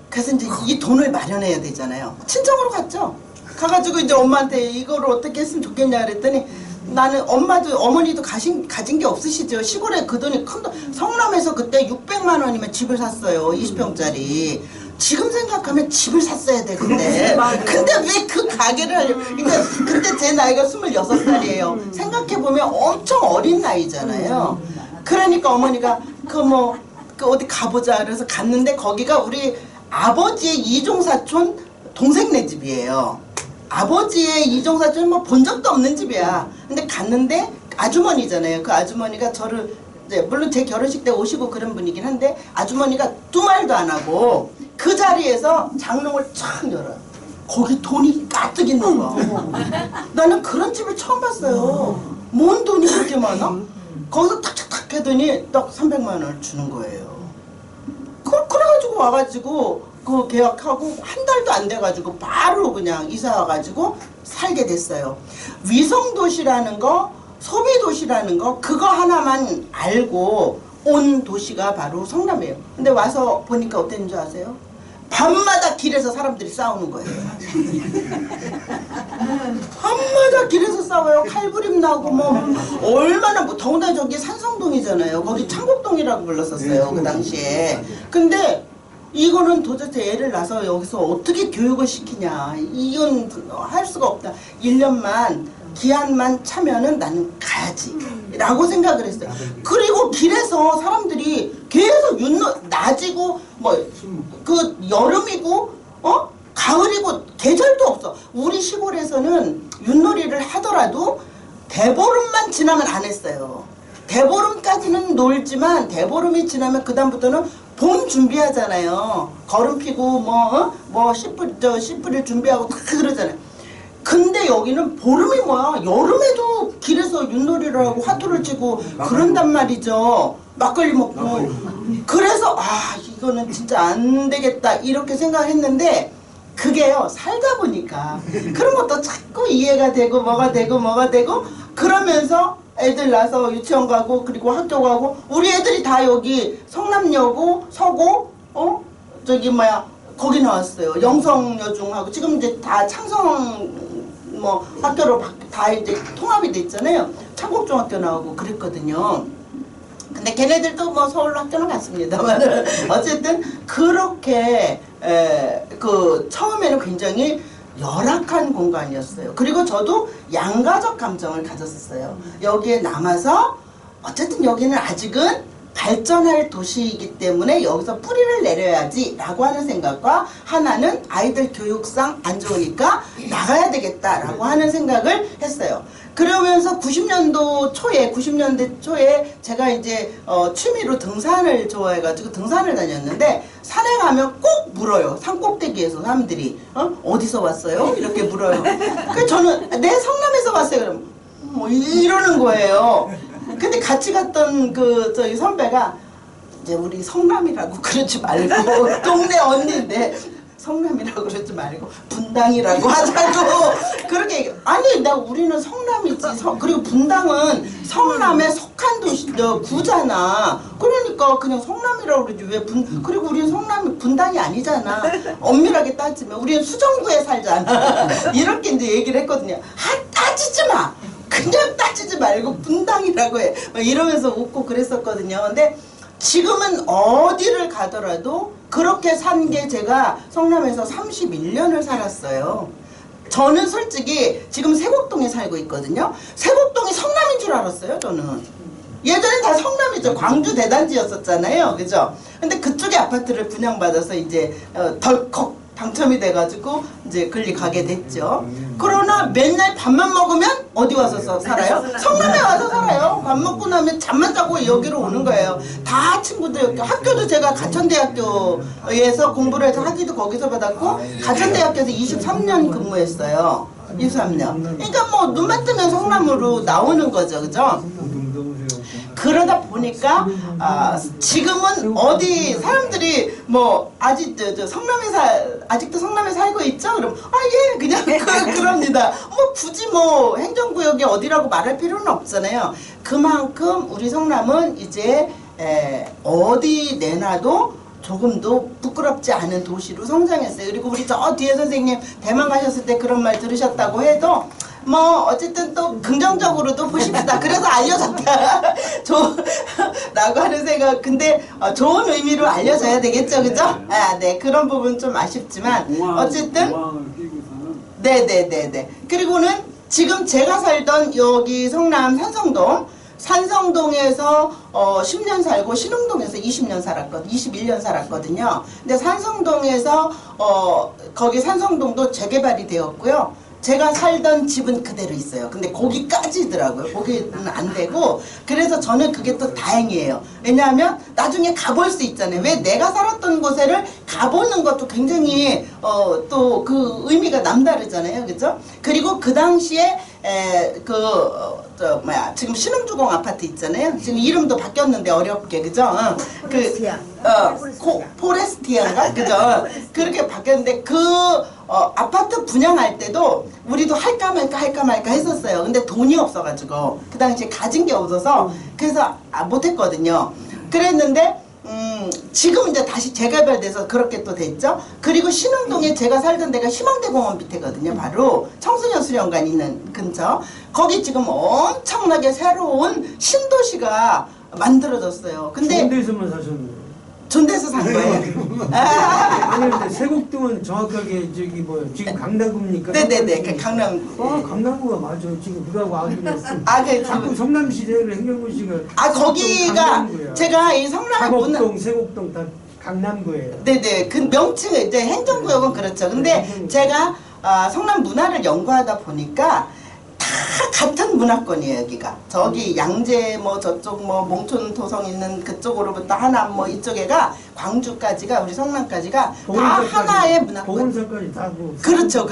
그래서 이제 이 돈을 마련해야 되잖아요. 친정으로 갔죠. 가가지고 이제 엄마한테 이거를 어떻게 했으면 좋겠냐 그랬더니 나는 어머니도 가진 게 없으시죠. 시골에 그 돈이 큰 돈. 성남에서 그때 600만 원이면 집을 샀어요. 20평짜리. 지금 생각하면 집을 샀어야 돼, 근데. 근데 왜 그 가게를 하려고. 그러니까 그때 제 나이가 26살이에요. 생각해보면 엄청 어린 나이잖아요. 그러니까 어머니가 어디 가보자. 그래서 갔는데 거기가 우리 아버지의 이종사촌 동생네 집이에요. 아버지의 이종사촌은 뭐 본 적도 없는 집이야. 근데 갔는데 아주머니잖아요. 그 아주머니가 저를, 물론 제 결혼식 때 오시고 그런 분이긴 한데 아주머니가 두 말도 안 하고 그 자리에서 장롱을 쫙 열어요. 거기 돈이 가득 있는 거. 나는 그런 집을 처음 봤어요. 뭔 돈이 그렇게 많아? 거기서 탁탁탁 하더니 딱 300만 원을 주는 거예요. 그래가지고 와가지고 그 계약하고 한 달도 안 돼가지고 바로 그냥 이사 와가지고 살게 됐어요. 위성도시라는 거, 소비도시라는 거, 그거 하나만 알고 온 도시가 바로 성남이에요. 근데 와서 보니까 어땠는 줄 아세요? 밤마다 길에서 사람들이 싸우는 거예요. 밤마다 길에서 싸워요. 칼부림 나고 뭐 얼마나 뭐 더군다나 저기 산성동이잖아요. 거기 창곡동이라고 불렀었어요, 그 당시에. 근데 이거는 도대체 애를 낳아서 여기서 어떻게 교육을 시키냐. 이건 할 수가 없다. 1년만 기한만 차면은 나는 가야지 라고 생각을 했어요. 그리고 길에서 사람들이 계속 낮이고 그 여름이고 가을이고 계절도 없어. 우리 시골에서는 윷놀이를 하더라도 대보름만 지나면 안 했어요. 대보름까지는 놀지만 대보름이 지나면 그 다음부터는 봄 준비하잖아요. 거름 피고 씨뿌리 준비하고 다 그러잖아요. 근데 여기는 보름이 뭐야? 여름에도 길에서 윷놀이를 하고 화투를 치고 그런단 말이죠. 막걸리 먹고. 그래서 이거는 진짜 안 되겠다 이렇게 생각했는데 그게요, 살다 보니까 그런 것도 자꾸 이해가 되고 뭐가 되고 그러면서 애들 낳아서 유치원 가고 그리고 학교 가고 우리 애들이 다 여기 성남여고 서고 거기 나왔어요. 영성여중하고 지금 이제 다 창성 뭐 학교로 다 이제 통합이 됐잖아요. 창곡중학교 나오고 그랬거든요. 근데 걔네들도 뭐 서울로 학교는 갔습니다만 어쨌든 그렇게 그 처음에는 굉장히 열악한 공간이었어요. 그리고 저도 양가적 감정을 가졌었어요. 여기에 남아서 어쨌든 여기는 아직은 발전할 도시이기 때문에 여기서 뿌리를 내려야지 라고 하는 생각과, 하나는 아이들 교육상 안 좋으니까 나가야 되겠다라고 하는 생각을 했어요. 그러면서 90년대 초에 제가 이제 취미로 등산을 좋아해가지고 등산을 다녔는데, 산에 가면 꼭 물어요. 산 꼭대기에서 사람들이 어디서 왔어요? 이렇게 물어요. 그래서 저는 내 성남에서 왔어요. 그러면 뭐 이러는 거예요. 근데 같이 갔던 저기 선배가 이제 우리 성남이라고 그러지 말고 동네 언니인데 성남이라고 그러지 말고 분당이라고 하자고 그렇게 얘기. 아니 우리는 성남이지. 그리고 분당은 성남에 속한 도시 구잖아. 그러니까 그냥 성남이라고 그러지 왜 그리고 우리는 성남이 분당이 아니잖아. 엄밀하게 따지면 우리는 수정구에 살잖아. 이렇게 이제 얘기를 했거든요. 따지지 마. 그냥 따지지 말고 분당이라고 해. 막 이러면서 웃고 그랬었거든요. 근데 지금은 어디를 가더라도 그렇게 산 게 제가 성남에서 31년을 살았어요. 저는 솔직히 지금 세곡동에 살고 있거든요. 세곡동이 성남인 줄 알았어요, 저는. 예전엔 다 성남이죠. 광주 대단지였었잖아요. 그죠? 근데 그쪽에 아파트를 분양받아서 이제 덜컥 당첨이 돼가지고 이제 글리 가게 됐죠. 그러나 맨날 밥만 먹으면 어디 와서 살아요? 성남에 와서 살아요. 밥 먹고 나면 잠만 자고 여기로 오는 거예요. 다 친구들, 학교도 제가 가천대학교에서 공부를 해서 학위도 거기서 받았고, 가천대학교에서 23년 근무했어요. 23년. 그러니까 뭐 눈만 뜨면 성남으로 나오는 거죠. 그죠? 그러다 보니까 지금은 어디 사람들이 뭐 아직도 성남에 살고 있죠? 그럼 예 그냥 그럽니다. 뭐 굳이 뭐 행정구역이 어디라고 말할 필요는 없잖아요. 그만큼 우리 성남은 이제 어디 내놔도 조금도 부끄럽지 않은 도시로 성장했어요. 그리고 우리 저 뒤에 선생님 대만 가셨을 때 그런 말 들으셨다고 해도 뭐 어쨌든 또 긍정적으로도 보십시다. 그래서 알려졌다 라고 하는 생각. 근데 좋은 의미로 알려져야 되겠죠, 그죠? 네, 그런 부분 좀 아쉽지만 어쨌든 네네네네. 그리고는 지금 제가 살던 여기 성남 산성동에서 10년 살고 신흥동에서 21년 살았거든요. 근데 산성동에서 거기 산성동도 재개발이 되었고요. 제가 살던 집은 그대로 있어요. 근데 거기까지더라고요. 거기는 안 되고. 그래서 저는 그게 또 다행이에요. 왜냐하면 나중에 가볼 수 있잖아요. 왜 내가 살았던 곳에를 가보는 것도 굉장히 또 그 의미가 남다르잖아요. 그죠? 그리고 그 당시에 지금 신흥주공 아파트 있잖아요. 지금 이름도 바뀌었는데 어렵게, 그죠? 포레스티아인가? 그죠? 그렇게 바뀌었는데 아파트 분양할 때도 우리도 할까 말까 했었어요. 근데 돈이 없어가지고 그 당시에 가진 게 없어서 그래서 못했거든요. 그랬는데 지금 이제 다시 재개발돼서 그렇게 또 됐죠. 그리고 신흥동에 제가 살던 데가 희망대공원 밑에거든요. 바로 청소년 수련관 있는 근처. 거기 지금 엄청나게 새로운 신도시가 만들어졌어요. 근데 좋은 데서만 사셨네요. 좋은 데서 산 거예요. 아니 근데 세곡동은 정확하게 지금 강남구입니까? 네네네, 강남구. 강남구가 맞아. 지금 그거하고 아기였어. 자꾸 성남시대를 행정고시가. 거기가 제가 이 성남의 세곡동 다 강남구예요. 네네, 그 명칭 이제 행정구역은 그렇죠. 근데 제가 성남 문화를 연구하다 보니까 다 같은 문화권이에요. 여기가 저기 양재 뭐 저쪽 뭐 몽촌 도성 있는 그쪽으로부터 하남 뭐 이쪽에가 광주까지가 우리 성남까지가 다 하나의 문화권. 보건사까지 다 뭐. 그렇죠.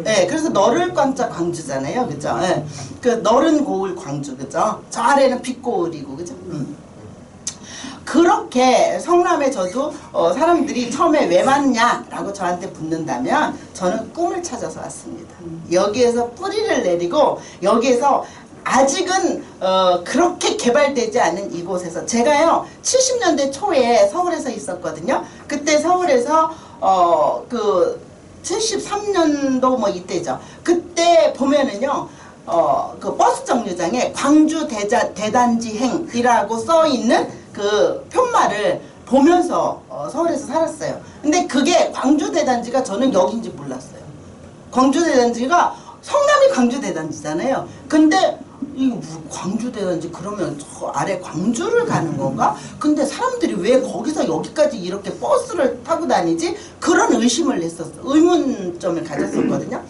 네, 그래서 너를 광자 광주잖아요. 그죠? 네. 그 너른 고을 광주, 그죠? 저 아래는 빛고을이고, 그죠? 그렇게 성남에 저도 사람들이 처음에 왜 왔냐라고 저한테 묻는다면 저는 꿈을 찾아서 왔습니다. 여기에서 뿌리를 내리고 여기에서 아직은 그렇게 개발되지 않은 이곳에서 제가요 70년대 초에 서울에서 있었거든요. 그때 서울에서 그 73년도 뭐 이때죠. 그때 보면은요, 그 버스 정류장에 광주 대단지행이라고 써 있는 그 편말을 보면서 서울에서 살았어요. 근데 그게 광주 대단지가 저는 여기인지 몰랐어요. 광주 대단지가 성남이 광주 대단지잖아요. 근데 이거 뭐 광주 대단지 그러면 저 아래 광주를 가는 건가? 근데 사람들이 왜 거기서 여기까지 이렇게 버스를 타고 다니지? 그런 의심을 했었어. 의문점을 가졌었거든요.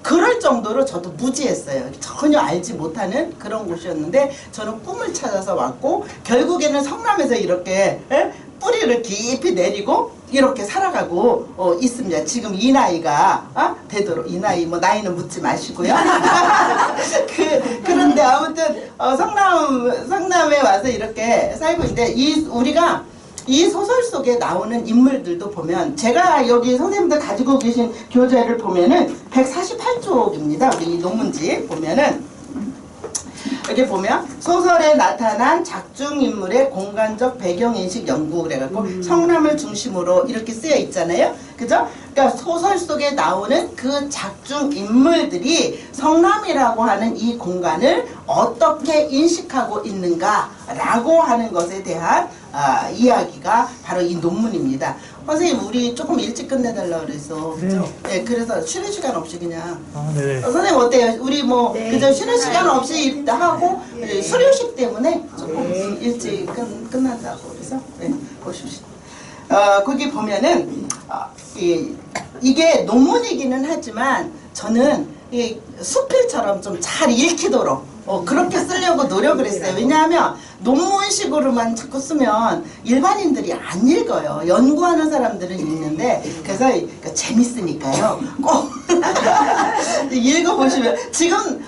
그럴 정도로 저도 무지했어요. 전혀 알지 못하는 그런 곳이었는데 저는 꿈을 찾아서 왔고 결국에는 성남에서 이렇게 뿌리를 깊이 내리고 이렇게 살아가고 있습니다. 지금 이 나이가 되도록 이 나이 뭐 나이는 묻지 마시고요. 그런데 아무튼 성남에 와서 이렇게 살고 있는데 우리가 이 소설 속에 나오는 인물들도 보면 제가 여기 선생님들 가지고 계신 교재를 보면은 148쪽입니다. 우리 이 논문집 보면은 여기 보면 소설에 나타난 작중인물의 공간적 배경인식 연구 그래갖고 성남을 중심으로 이렇게 쓰여 있잖아요. 그죠? 그러니까 소설 속에 나오는 그 작중인물들이 성남이라고 하는 이 공간을 어떻게 인식하고 있는가라고 하는 것에 대한 이야기가 바로 이 논문입니다. 선생님 우리 조금 일찍 끝내달라고 그래서 그죠? 네, 그래서 쉬는 시간 없이 그냥 선생님 어때요? 우리 뭐 그저 쉬는 시간 없이 하고 수료식 때문에 조금 일찍 끝난다고 그래서 보십시오. 거기 보면은 이게 논문이기는 하지만 저는 이 수필처럼 좀 잘 읽히도록 그렇게 쓰려고 노력을 했어요. 왜냐하면 논문식으로만 자꾸 쓰면 일반인들이 안 읽어요. 연구하는 사람들은 읽는데 그래서 재밌으니까요. 꼭 읽어보시면 지금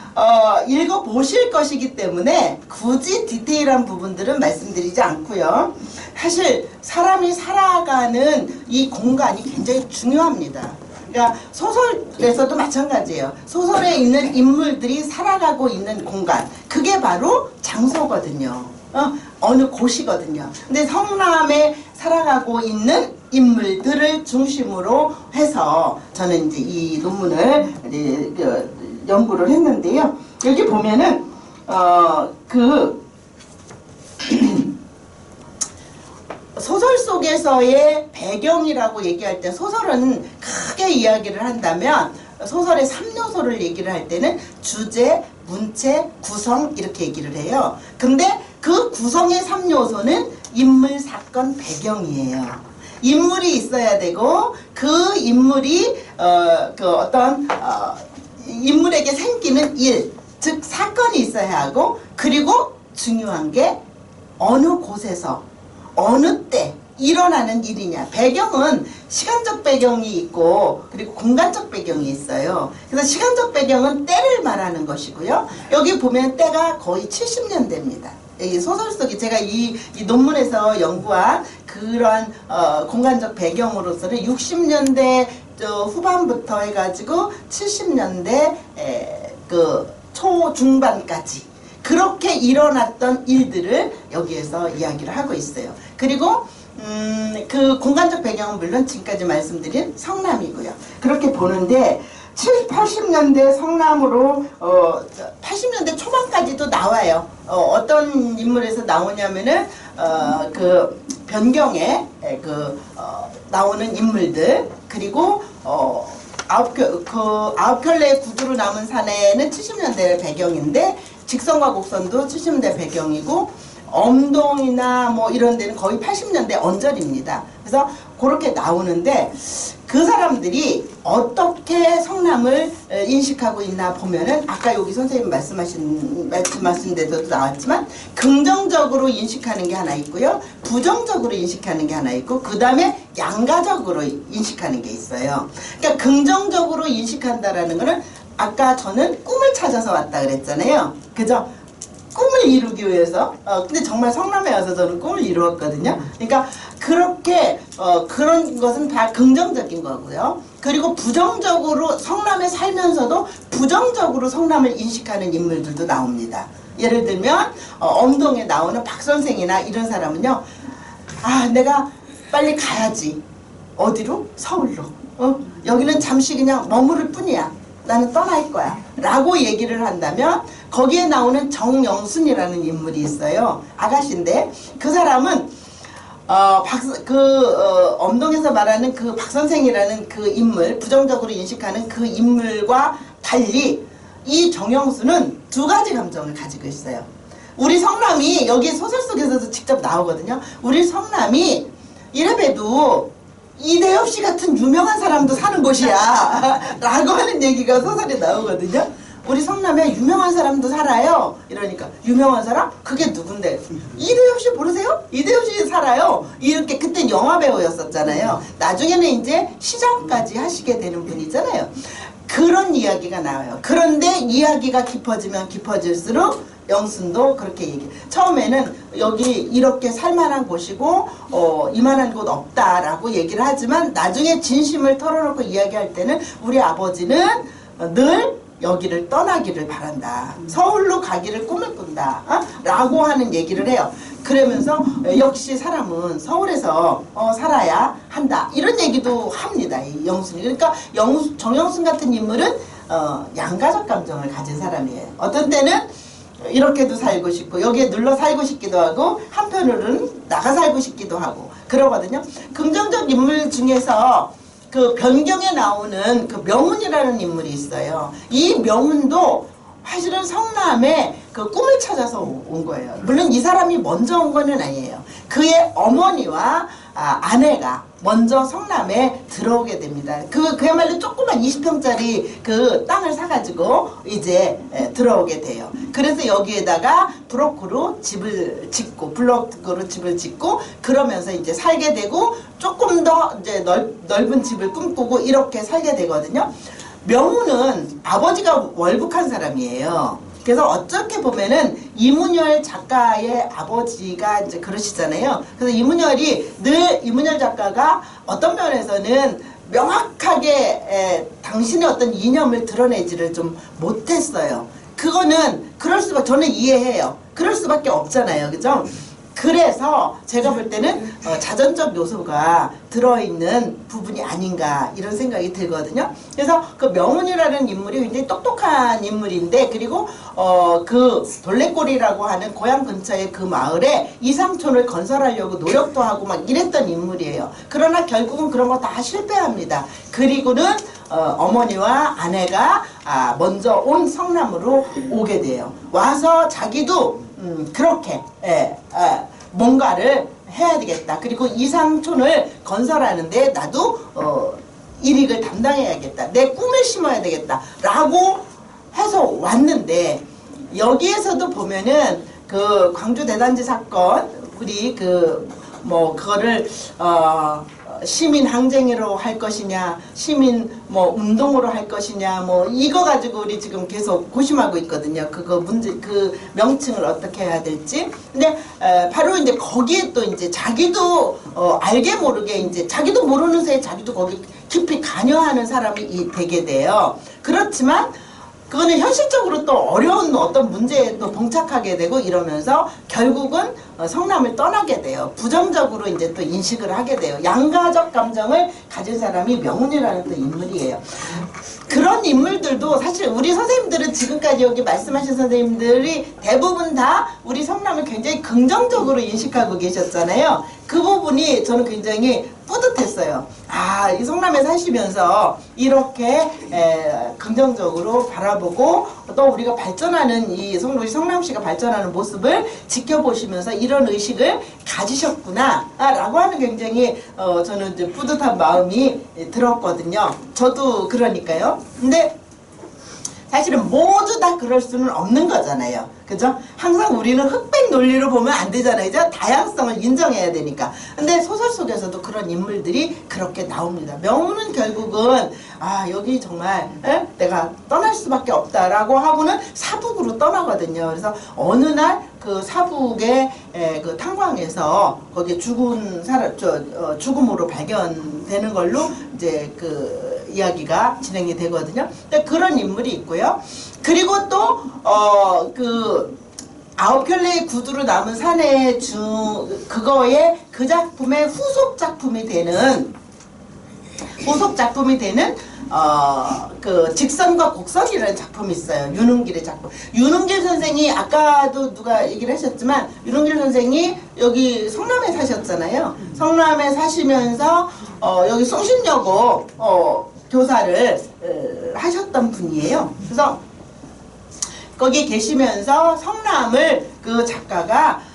읽어보실 것이기 때문에 굳이 디테일한 부분들은 말씀드리지 않고요. 사실 사람이 살아가는 이 공간이 굉장히 중요합니다. 그러니까 소설에서도 마찬가지예요. 소설에 있는 인물들이 살아가고 있는 공간, 그게 바로 장소거든요. 어느 곳이거든요. 근데 성남에 살아가고 있는 인물들을 중심으로 해서 저는 이제 이 논문을 이제 연구를 했는데요. 여기 보면은 소설 속에서의 배경이라고 얘기할 때 소설은 크게 이야기를 한다면 소설의 3요소를 얘기를 할 때는 주제, 문체, 구성 이렇게 얘기를 해요. 근데 그 구성의 3요소는 인물, 사건, 배경이에요. 인물이 있어야 되고 그 인물이 인물에게 생기는 일, 즉 사건이 있어야 하고 그리고 중요한 게 어느 곳에서 어느 때 일어나는 일이냐. 배경은 시간적 배경이 있고 그리고 공간적 배경이 있어요. 그래서 시간적 배경은 때를 말하는 것이고요. 여기 보면 때가 거의 70년대입니다. 이 소설 속에 제가 이 논문에서 연구한 그런 공간적 배경으로서는 60년대 후반부터 해가지고 70년대 초중반까지 그렇게 일어났던 일들을 여기에서 이야기를 하고 있어요. 그리고 그 공간적 배경은 물론 지금까지 말씀드린 성남이고요. 그렇게 보는데 80년대 성남으로 80년대 초반까지도 나와요. 어떤 인물에서 나오냐면은 그 변경에 나오는 인물들 그리고 아홉 켤레의 구두로 남은 산에는 70년대 배경인데 직선과 곡선도 70년대 배경이고 엄동이나 뭐 이런 데는 거의 80년대 언저리입니다. 그래서 그렇게 나오는데 그 사람들이 어떻게 성남을 인식하고 있나 보면은 아까 여기 선생님 말씀하신 데서도 나왔지만 긍정적으로 인식하는 게 하나 있고요. 부정적으로 인식하는 게 하나 있고 그 다음에 양가적으로 인식하는 게 있어요. 그러니까 긍정적으로 인식한다라는 거는 아까 저는 꿈을 찾아서 왔다 그랬잖아요. 그죠? 꿈을 이루기 위해서 근데 정말 성남에 와서 저는 꿈을 이루었거든요. 그러니까 그렇게 그런 것은 다 긍정적인 거고요. 그리고 부정적으로 성남에 살면서도 부정적으로 성남을 인식하는 인물들도 나옵니다. 예를 들면 엄동에 나오는 박 선생이나 이런 사람은요. 아 내가 빨리 가야지. 어디로? 서울로. 여기는 잠시 그냥 머무를 뿐이야. 나는 떠날 거야. 라고 얘기를 한다면 거기에 나오는 정영순이라는 인물이 있어요. 아가씨인데 그 사람은 엄동에서 말하는 그 박선생이라는 그 인물, 부정적으로 인식하는 그 인물과 달리 이 정영수는 두 가지 감정을 가지고 있어요. 우리 성남이 여기 소설 속에서도 직접 나오거든요. 우리 성남이 이래봬도 이대엽 씨 같은 유명한 사람도 사는 곳이야 라고 하는 얘기가 소설에 나오거든요. 우리 성남에 유명한 사람도 살아요. 이러니까 유명한 사람? 그게 누군데? 이대엽 씨 모르세요? 이대엽 씨 살아요. 이렇게 그때 영화 배우였었잖아요. 나중에는 이제 시장까지 하시게 되는 분이잖아요. 그런 이야기가 나와요. 그런데 이야기가 깊어지면 깊어질수록 영순도 그렇게 얘기해. 처음에는 여기 이렇게 살만한 곳이고 이만한 곳 없다라고 얘기를 하지만 나중에 진심을 털어놓고 이야기할 때는 우리 아버지는 늘 여기를 떠나기를 바란다. 서울로 가기를 꿈을 꾼다. 라고 하는 얘기를 해요. 그러면서 역시 사람은 서울에서 살아야 한다. 이런 얘기도 합니다. 이 영순이. 그러니까 정영순 같은 인물은 양가적 감정을 가진 사람이에요. 어떤 때는 이렇게도 살고 싶고 여기에 눌러 살고 싶기도 하고 한편으로는 나가 살고 싶기도 하고 그러거든요. 긍정적 인물 중에서 그 변경에 나오는 그 명훈이라는 인물이 있어요. 이 명훈도 사실은 성남에 그 꿈을 찾아서 온 거예요. 물론 이 사람이 먼저 온 거는 아니에요. 그의 어머니와 아내가 먼저 성남에 들어오게 됩니다. 그야말로 조그만 20평짜리 그 땅을 사가지고 이제 들어오게 돼요. 그래서 여기에다가 블록으로 집을 짓고 그러면서 이제 살게 되고 조금 더 이제 넓은 집을 꿈꾸고 이렇게 살게 되거든요. 명훈은 아버지가 월북한 사람이에요. 그래서 어떻게 보면은 이문열 작가의 아버지가 이제 그러시잖아요. 그래서 이문열 작가가 어떤 면에서는 명확하게 당신의 어떤 이념을 드러내지를 좀 못했어요. 그거는 저는 이해해요. 그럴 수밖에 없잖아요. 그죠? 그래서 제가 볼 때는 자전적 요소가 들어있는 부분이 아닌가 이런 생각이 들거든요. 그래서 그 명훈이라는 인물이 굉장히 똑똑한 인물인데 그리고 그 돌레골이라고 하는 고향 근처의 그 마을에 이상촌을 건설하려고 노력도 하고 막 이랬던 인물이에요. 그러나 결국은 그런 거 다 실패합니다. 그리고는 어머니와 아내가 먼저 온 성남으로 오게 돼요. 와서 자기도 그렇게 뭔가를 해야 되겠다. 그리고 이상촌을 건설하는데 나도 일익을 담당해야겠다. 내 꿈을 심어야 되겠다. 라고 해서 왔는데 여기에서도 보면은 그 광주 대단지 사건 우리 그거를 시민 항쟁으로 할 것이냐, 시민 운동으로 할 것이냐, 이거 가지고 우리 지금 계속 고심하고 있거든요. 그 명칭을 어떻게 해야 될지. 근데 바로 이제 거기에 또 이제 자기도 알게 모르게 이제 자기도 모르는 새에 자기도 거기 깊이 관여하는 사람이 되게 돼요. 그렇지만 그거는 현실적으로 또 어려운 어떤 문제에 또 봉착하게 되고 이러면서 결국은 성남을 떠나게 돼요. 부정적으로 이제 또 인식을 하게 돼요. 양가적 감정을 가진 사람이 명훈이라는 또 인물이에요. 그런 인물들도 사실 우리 선생님들은 지금까지 여기 말씀하신 선생님들이 대부분 다 우리 성남을 굉장히 긍정적으로 인식하고 계셨잖아요. 그 부분이 저는 굉장히 뿌듯했어요. 이 성남에 사시면서 이렇게 긍정적으로 바라보고 또 우리가 발전하는 우리 성남시가 발전하는 모습을 지켜보시면서 이런 의식을 가지셨구나 라고 하는 굉장히 저는 이제 뿌듯한 마음이 들었거든요. 저도 그러니까요. 근데 사실은 모두 다 그럴 수는 없는 거잖아요. 그죠? 항상 우리는 흑백 논리로 보면 안 되잖아요. 다양성을 인정해야 되니까. 근데 소설 속에서도 그런 인물들이 그렇게 나옵니다. 명훈은 결국은 여기 정말 내가 떠날 수밖에 없다라고 하고는 사북으로 떠나거든요. 그래서 어느 날 그 사북의 그 탄광에서 거기에 죽음으로 발견되는 걸로 이제 그 이야기가 진행이 되거든요. 그런 인물이 있고요. 그리고 또 그 9켤레의 구두로 남은 사내 그거의 그 작품의 후속 작품이 되는 보석 작품이 되는 그 직선과 곡선이라는 작품이 있어요. 윤은길의 작품. 윤은길 선생이 아까도 누가 얘기를 하셨지만 윤은길 선생이 여기 성남에 사셨잖아요. 성남에 사시면서 여기 숭신여고 교사를 하셨던 분이에요. 그래서 거기 계시면서 성남을 그 작가가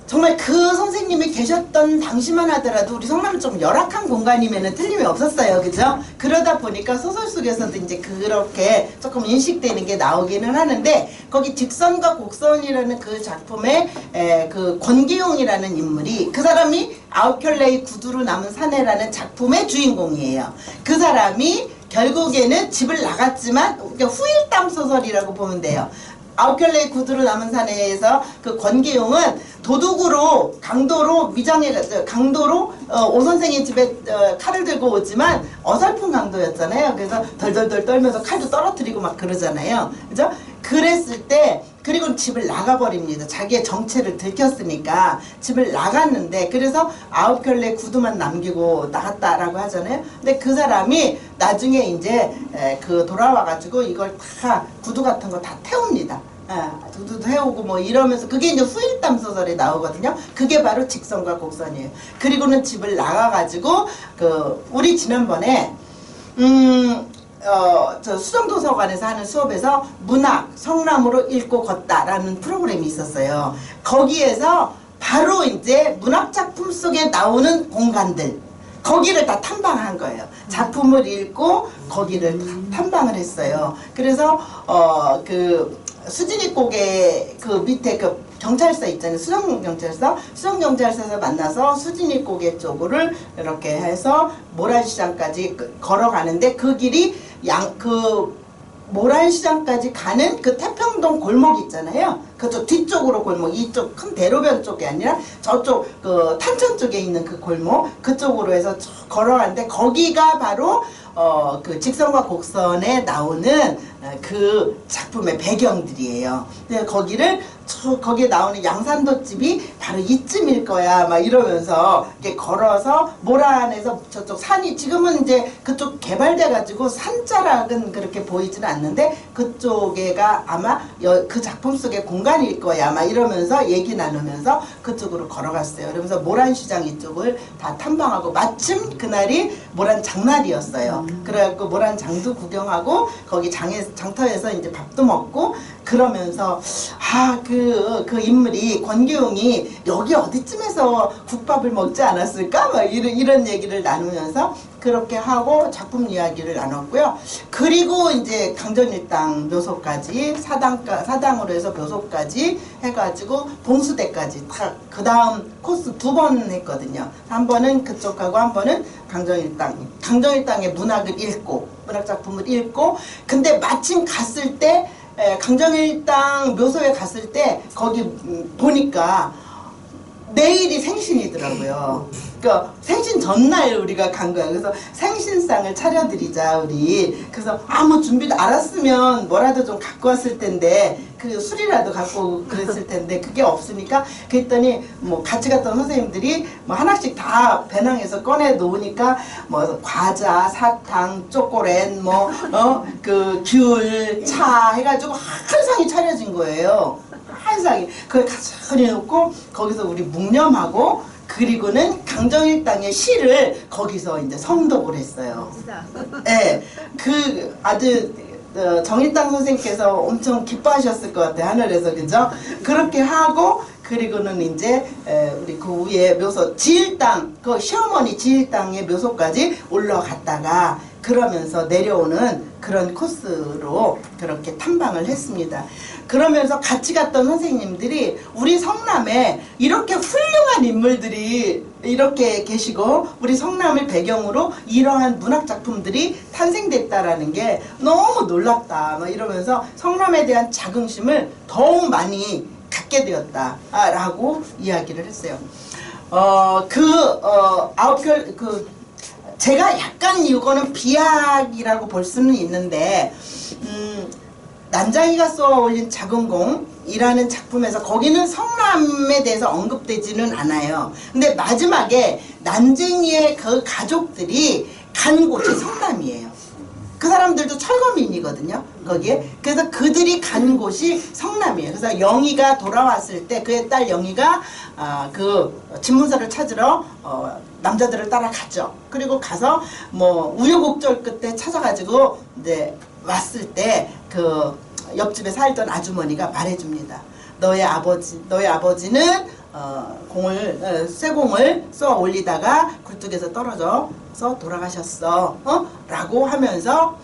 정말 그 선생님이 계셨던 당시만 하더라도 우리 성남은 좀 열악한 공간이면은 틀림이 없었어요. 그죠? 그러다 보니까 소설 속에서도 이제 그렇게 조금 인식되는 게 나오기는 하는데 거기 직선과 곡선이라는 그 작품에 그 권기용이라는 인물이 그 사람이 아웃켤레의 구두로 남은 사내라는 작품의 주인공이에요. 그 사람이 결국에는 집을 나갔지만 후일담 소설이라고 보면 돼요. 아웃켤레의 구두로 남은 사내에서 그 권기용은 도둑으로 강도로 강도로 오 선생의 집에 칼을 들고 오지만 어설픈 강도였잖아요. 그래서 덜덜덜 떨면서 칼도 떨어뜨리고 막 그러잖아요. 그죠? 그랬을 때 그리고 집을 나가버립니다. 자기의 정체를 들켰으니까 집을 나갔는데 그래서 아웃켤레 구두만 남기고 나갔다라고 하잖아요. 근데 그 사람이 나중에 이제 그 돌아와가지고 이걸 다 구두 같은 거 다 태웁니다. 구두도 태우고 뭐 이러면서 그게 이제 후일담 소설에 나오거든요. 그게 바로 직선과 곡선이에요. 그리고는 집을 나가가지고 그 우리 지난번에 저 수정도서관에서 하는 수업에서 문학 성남으로 읽고 걷다라는 프로그램이 있었어요. 거기에서 바로 이제 문학 작품 속에 나오는 공간들 거기를 다 탐방한 거예요. 작품을 읽고 거기를 다 탐방을 했어요. 그래서 그 수진이곡의 그 밑에 그 경찰서 있잖아요. 수정경찰서에서 만나서 수진이곡의 쪽을 이렇게 해서 모란시장까지 걸어가는데 그 길이 모란시장까지 가는 그 태평동 골목 있잖아요. 그쪽 뒤쪽으로 골목, 이쪽 큰 대로변 쪽이 아니라 저쪽 그 탄천 쪽에 있는 그 골목 그쪽으로 해서 걸어가는데 거기가 바로 그 직선과 곡선에 나오는 그 작품의 배경들이에요. 거기를 거기에 나오는 양산도집이 바로 이쯤일 거야 막 이러면서 이렇게 걸어서 모란에서 저쪽 산이 지금은 이제 그쪽 개발돼 가지고 산자락은 그렇게 보이지는 않는데 그쪽에가 아마 그 작품 속의 공간일 거야 막 이러면서 얘기 나누면서 그쪽으로 걸어갔어요. 그러면서 모란시장 이쪽을 다 탐방하고 마침 그날이 모란 장날이었어요. 그래갖고 모란 장도 구경하고 거기 장터에서 이제 밥도 먹고 그러면서 그 인물이 권기용이 여기 어디쯤에서 국밥을 먹지 않았을까 막 이런 얘기를 나누면서 그렇게 하고 작품 이야기를 나눴고요. 그리고 이제 강전일당 묘소까지 사당으로 해서 묘소까지 해가지고 봉수대까지 다 그 다음 코스 2번 했거든요. 한 번은 그쪽하고 한 번은 강정일당의 문학을 읽고 문학 작품을 읽고 근데 마침 갔을 때 강정일당 묘소에 갔을 때 거기 보니까 내일이 생신이더라고요. 그러니까 생신 전날 우리가 간 거야. 그래서 생신상을 차려드리자 우리. 그래서 아무 준비도 알았으면 뭐라도 좀 갖고 왔을 텐데 그 술이라도 갖고 오고 그랬을 텐데 그게 없으니까 그랬더니 뭐 같이 갔던 선생님들이 뭐 하나씩 다 배낭에서 꺼내 놓으니까 뭐 과자, 사탕, 초콜릿, 뭐 그 귤, 차 해가지고 한 상이 차려진 거예요. 한 상이 그걸 가져다 놓고 거기서 우리 묵념하고 그리고는 강정일당의 시를 거기서 이제 성독을 했어요. 네, 그 아주 정일당 선생님께서 엄청 기뻐하셨을 것 같아요. 하늘에서 그죠? 그렇게 하고 그리고는 이제 우리 그 위에 묘소 지일당 그 시어머니 지일당의 묘소까지 올라갔다가 그러면서 내려오는 그런 코스로 그렇게 탐방을 했습니다. 그러면서 같이 갔던 선생님들이 우리 성남에 이렇게 훌륭한 인물들이 이렇게 계시고 우리 성남을 배경으로 이러한 문학 작품들이 탄생됐다라는 게 너무 놀랍다 막 이러면서 성남에 대한 자긍심을 더욱 많이 갖게 되었다라고 이야기를 했어요. 제가 약간 이거는 비약이라고 볼 수는 있는데 난장이가 쏘아 올린 작은 공이라는 작품에서 거기는 성남에 대해서 언급되지는 않아요. 근데 마지막에 난쟁이의 그 가족들이 간 곳이 성남이에요. 그 사람들도 철거민이거든요. 거기에. 그래서 그들이 간 곳이 성남이에요. 그래서 영희가 돌아왔을 때 그의 딸 영희가 그 집문서를 찾으러 남자들을 따라갔죠. 그리고 가서 뭐 우여곡절 끝에 찾아가지고 이제 왔을 때 그 옆집에 살던 아주머니가 말해줍니다. 너의 아버지는 쇠공을 쏘아 올리다가 굴뚝에서 떨어져서 돌아가셨어. 라고 하면서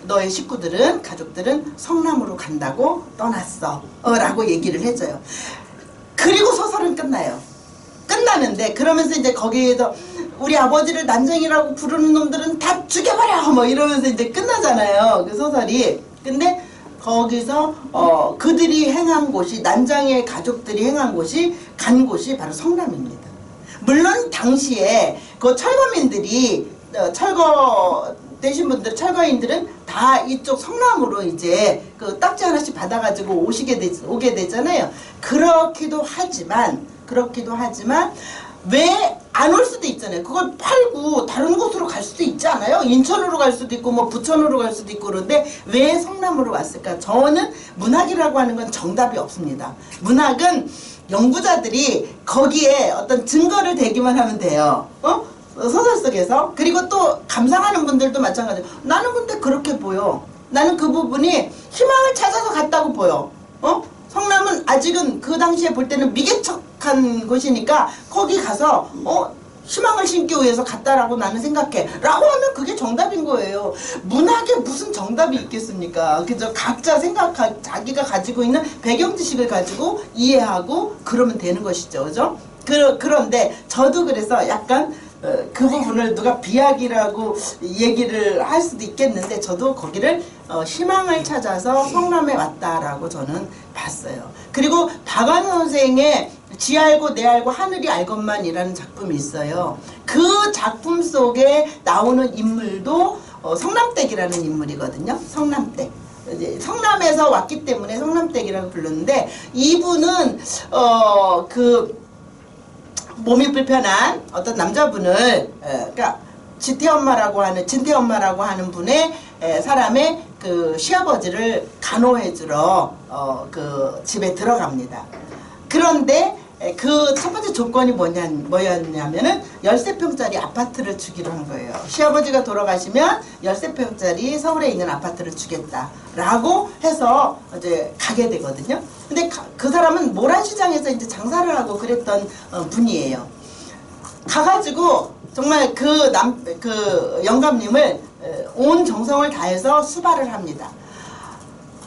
너의 식구들은 가족들은 성남으로 간다고 떠났어. 라고 얘기를 해줘요. 그리고 소설은 끝나요. 끝나는데 그러면서 이제 거기에서 우리 아버지를 난쟁이라고 부르는 놈들은 다 죽여버려 뭐 이러면서 이제 끝나잖아요. 그 소설이. 근데 거기서 그들이 행한 곳이 난장의 가족들이 행한 곳이 간 곳이 바로 성남입니다. 물론 당시에 그 철거민들이 철거되신 분들 철거인들은 다 이쪽 성남으로 이제 그 딱지 하나씩 받아가지고 오게 되잖아요. 그렇기도 하지만 왜 안 올 수도 있잖아요. 그걸 팔고 다른 곳으로 갈 수도 있지 않아요? 인천으로 갈 수도 있고 뭐 부천으로 갈 수도 있고 그런데 왜 성남으로 왔을까? 저는 문학이라고 하는 건 정답이 없습니다. 문학은 연구자들이 거기에 어떤 증거를 대기만 하면 돼요. 소설 속에서. 그리고 또 감상하는 분들도 마찬가지예요. 나는 근데 그렇게 보여. 나는 그 부분이 희망을 찾아서 갔다고 보여. 성남은 아직은 그 당시에 볼 때는 미개척한 곳이니까 거기 가서 희망을 심기 위해서 갔다라고 나는 생각해 라고 하면 그게 정답인 거예요. 문학에 무슨 정답이 있겠습니까? 그저 각자 자기가 가지고 있는 배경 지식을 가지고 이해하고 그러면 되는 것이죠. 그죠? 그런데 저도 그래서 약간 그 부분을 누가 비약이라고 얘기를 할 수도 있겠는데 저도 거기를 희망을 찾아서 성남에 왔다라고 저는 봤어요. 그리고 박완 선생의 지 알고 내 알고 하늘이 알것만이라는 작품이 있어요. 그 작품 속에 나오는 인물도 성남댁이라는 인물이거든요. 성남댁. 이제 성남에서 왔기 때문에 성남댁이라고 불렀는데 이분은 몸이 불편한 어떤 남자분을 그러니까 진태엄마라고 하는 분의 사람의 그 시아버지를 간호해주러 그 집에 들어갑니다. 그런데 그 첫 번째 조건이 뭐였냐면은 13평짜리 아파트를 주기로 한 거예요. 시아버지가 돌아가시면 13평짜리 서울에 있는 아파트를 주겠다라고 해서 이제 가게 되거든요. 근데 그 사람은 모란시장에서 이제 장사를 하고 그랬던 분이에요. 가가지고 정말 그 영감님을 온 정성을 다해서 수발을 합니다.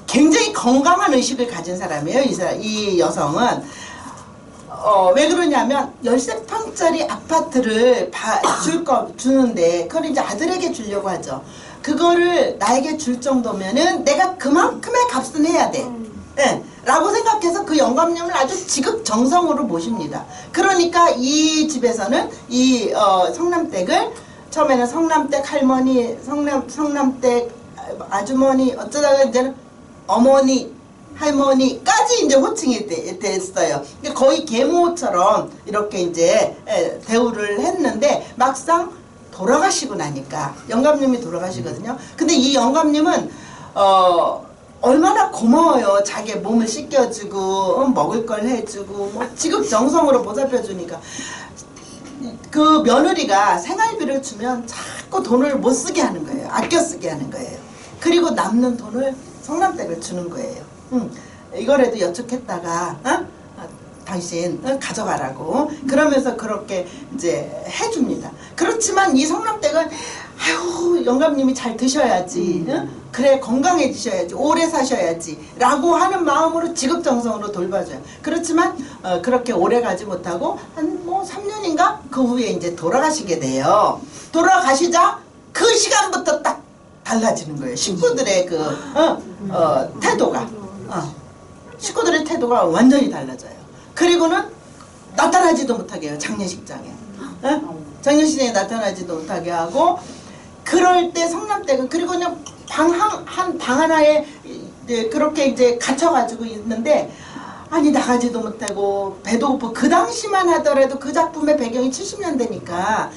굉장히 건강한 의식을 가진 사람이에요. 이 여성은. 왜 그러냐면 13평짜리 아파트를 주는데 그걸 이제 아들에게 주려고 하죠. 그거를 나에게 줄 정도면은 내가 그만큼의 값은 해야 돼. 네, 라고 생각해서 그 영감님을 아주 지극정성으로 모십니다. 그러니까 이 집에서는 이 성남댁을 처음에는 성남댁 할머니, 성남댁 아주머니 어쩌다가 이제는 어머니 할머니까지 이제 호칭이 됐어요. 거의 계모처럼 이렇게 이제 대우를 했는데 막상 돌아가시고 나니까 영감님이 돌아가시거든요. 근데 이 영감님은 얼마나 고마워요. 자기 몸을 씻겨주고 먹을 걸 해주고 뭐 지극정성으로 보살펴주니까 그 며느리가 생활비를 주면 자꾸 돈을 못 쓰게 하는 거예요. 아껴 쓰게 하는 거예요. 그리고 남는 돈을 성남댁을 주는 거예요. 이거라도 여쭙겠다가 당신 가져가라고 그러면서 그렇게 이제 해줍니다. 그렇지만 이 성남댁은 아유 영감님이 잘 드셔야지 그래 건강해지셔야지 오래 사셔야지 라고 하는 마음으로 지극정성으로 돌봐줘요. 그렇지만 그렇게 오래 가지 못하고 한 뭐 3년인가 그 후에 이제 돌아가시게 돼요. 돌아가시자 그 시간부터 딱 달라지는 거예요. 식구들의 태도가 식구들의 태도가 완전히 달라져요. 그리고는 나타나지도 못하게 해요. 장례식장에 장례식장에 나타나지도 못하게 하고 그럴 때 성남댁은 그리고 그냥 방 하나에 그렇게 이제 갇혀가지고 있는데 아니 나가지도 못하고 배도 고프고 그 당시만 하더라도 그 작품의 배경이 70년대니까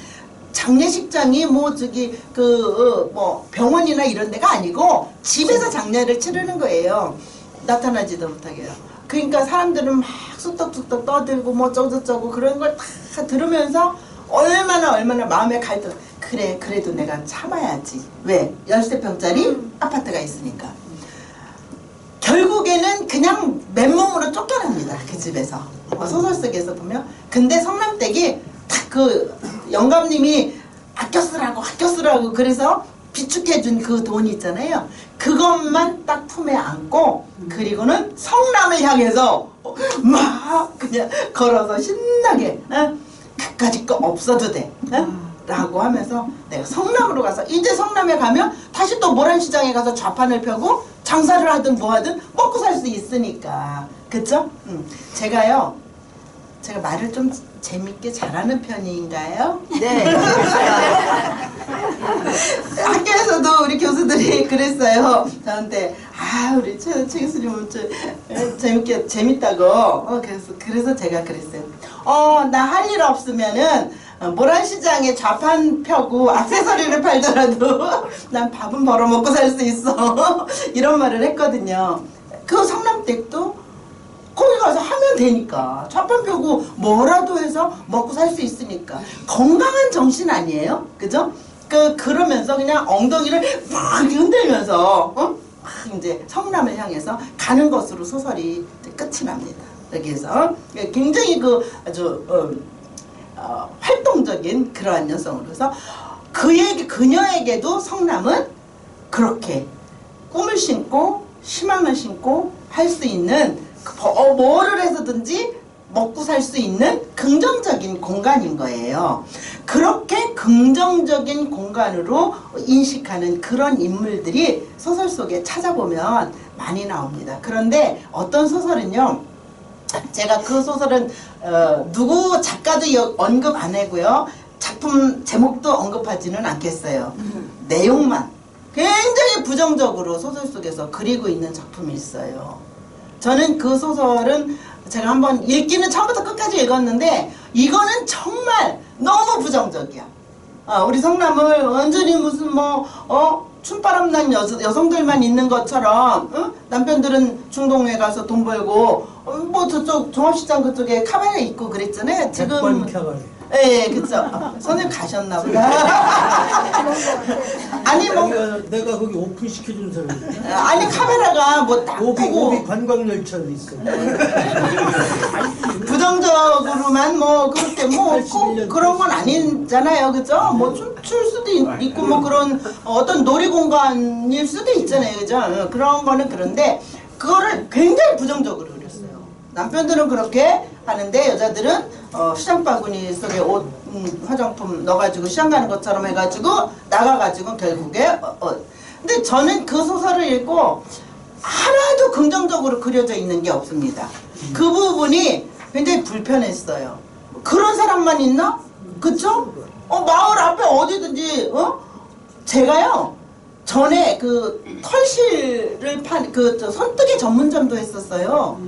장례식장이 뭐 저기 그 뭐 병원이나 이런 데가 아니고 집에서 장례를 치르는 거예요. 나타나지도 못하게요. 그러니까 사람들은 막 쑥덕쑥덕 떠들고 뭐 어쩌고저쩌고 그런 걸 다 들으면서 얼마나 마음에 갈등. 그래 그래도 내가 참아야지. 왜? 13평짜리 아파트가 있으니까. 결국에는 그냥 맨몸으로 쫓겨납니다. 그 집에서. 소설 속에서 보면. 근데 성남댁이 딱 그 영감님이 아껴 쓰라고 그래서 비축해준 그 돈 있잖아요. 그것만 딱 품에 안고 그리고는 성남을 향해서 막 그냥 걸어서 신나게 그까짓 거 없어도 돼 라고 하면서 내가 성남으로 가서 이제 성남에 가면 다시 또 모란시장에 가서 좌판을 펴고 장사를 하든 뭐 하든 먹고 살 수 있으니까. 그쵸? 제가 말을 좀 재밌게 잘하는 편인가요? 네. 학교에서도 우리 교수들이 그랬어요. 저한테 우리 최 교수님은 재밌다고. 그래서 제가 그랬어요. 나 할 일 없으면은 모란시장에 좌판 펴고 액세서리를 팔더라도 난 밥은 벌어먹고 살 수 있어. 이런 말을 했거든요. 그 성남댁도 거기 가서 하면 되니까 좌판 펴고 뭐라도 해서 먹고 살 수 있으니까 건강한 정신 아니에요? 그죠? 그러면서 그냥 엉덩이를 막 흔들면서 막 이제 성남을 향해서 가는 것으로 소설이 끝이 납니다. 여기에서 굉장히 아주 활동적인 그러한 여성으로서 그녀에게도 성남은 그렇게 꿈을 심고 희망을 심고 할 수 있는 뭐를 해서든지 먹고 살 수 있는 긍정적인 공간인 거예요. 그렇게 긍정적인 공간으로 인식하는 그런 인물들이 소설 속에 찾아보면 많이 나옵니다. 그런데 어떤 소설은요, 제가 그 소설은 누구 작가도 언급 안 하고요, 작품 제목도 언급하지는 않겠어요. 내용만 굉장히 부정적으로 소설 속에서 그리고 있는 작품이 있어요. 저는 그 소설은 제가 한번 읽기는 처음부터 끝까지 읽었는데 이거는 정말 너무 부정적이야. 우리 성남을 완전히 무슨 춤바람 난 여성들만 있는 것처럼 남편들은 중동에 가서 돈 벌고 저쪽 종합시장 그쪽에 카바레 있고 그랬잖아요. 지금 예, 그쵸. 선생님 가셨나 보다. 아니 내가 거기 오픈 시켜준 사람이야. 아니 카메라가 딱 보고 오비 관광 열차도 있어. 부정적으로만 그렇게 꼭 그런 건 아니잖아요, 그죠? 춤출 수도 있고 그런 어떤 놀이공간일 수도 있잖아요, 그죠? 그런 거는 그런데 그거를 굉장히 부정적으로 그렸어요. 남편들은 그렇게 하는데 여자들은 시장 바구니 속에 옷, 화장품 넣어가지고 시장 가는 것처럼 해가지고 나가가지고 결국에 근데 저는 그 소설을 읽고 하나도 긍정적으로 그려져 있는 게 없습니다. 그 부분이 굉장히 불편했어요. 그런 사람만 있나? 그쵸? 마을 앞에 어디든지 제가요 전에 그 털실을 손뜨개 전문점도 했었어요.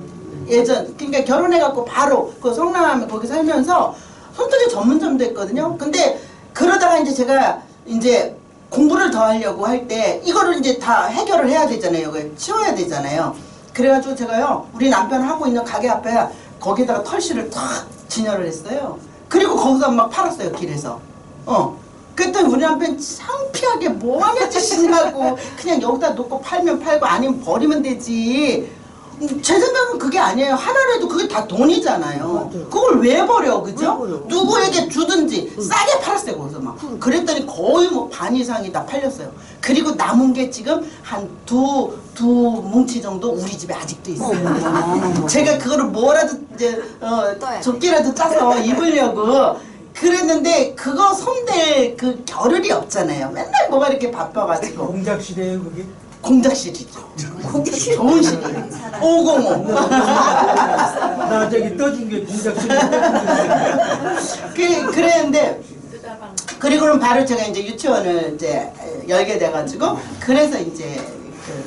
예전 그러니까 결혼해갖고 바로 그 성남에 거기 살면서 손뜨개 전문점도 했거든요. 근데 그러다가 이제 제가 이제 공부를 더 하려고 할 때 이거를 이제 다 해결을 해야 되잖아요. 이걸 치워야 되잖아요. 그래가지고 제가요 우리 남편 하고 있는 가게 앞에 거기다가 털실을 탁 진열을 했어요. 그리고 거기서 막 팔았어요, 길에서. 그랬더니 우리 남편 창피하게 뭐하는 짓이냐고 그냥 여기다 놓고 팔면 팔고 아니면 버리면 되지. 제 생각은 그게 아니에요. 하나라도 그게 다 돈이잖아요. 그걸 왜 버려, 그죠? 누구에게 주든지 싸게 팔았어요, 거기서 막. 그랬더니 거의 반 이상이 다 팔렸어요. 그리고 남은 게 지금 한 두 뭉치 정도 우리 집에 아직도 있어요. 제가 그거를 뭐라도 이제 조끼라도 짜서 입으려고 그랬는데 그거 손댈 그 겨를이 없잖아요. 맨날 뭐가 이렇게 바빠가지고. 공작실이에요, 그게? 공작실이죠. 좋은 실이에요. 505. 나 저기 떠준 게 공작실이에요. 그랬는데 그리고는 바로 제가 이제 유치원을 이제 열게 돼가지고 그래서 이제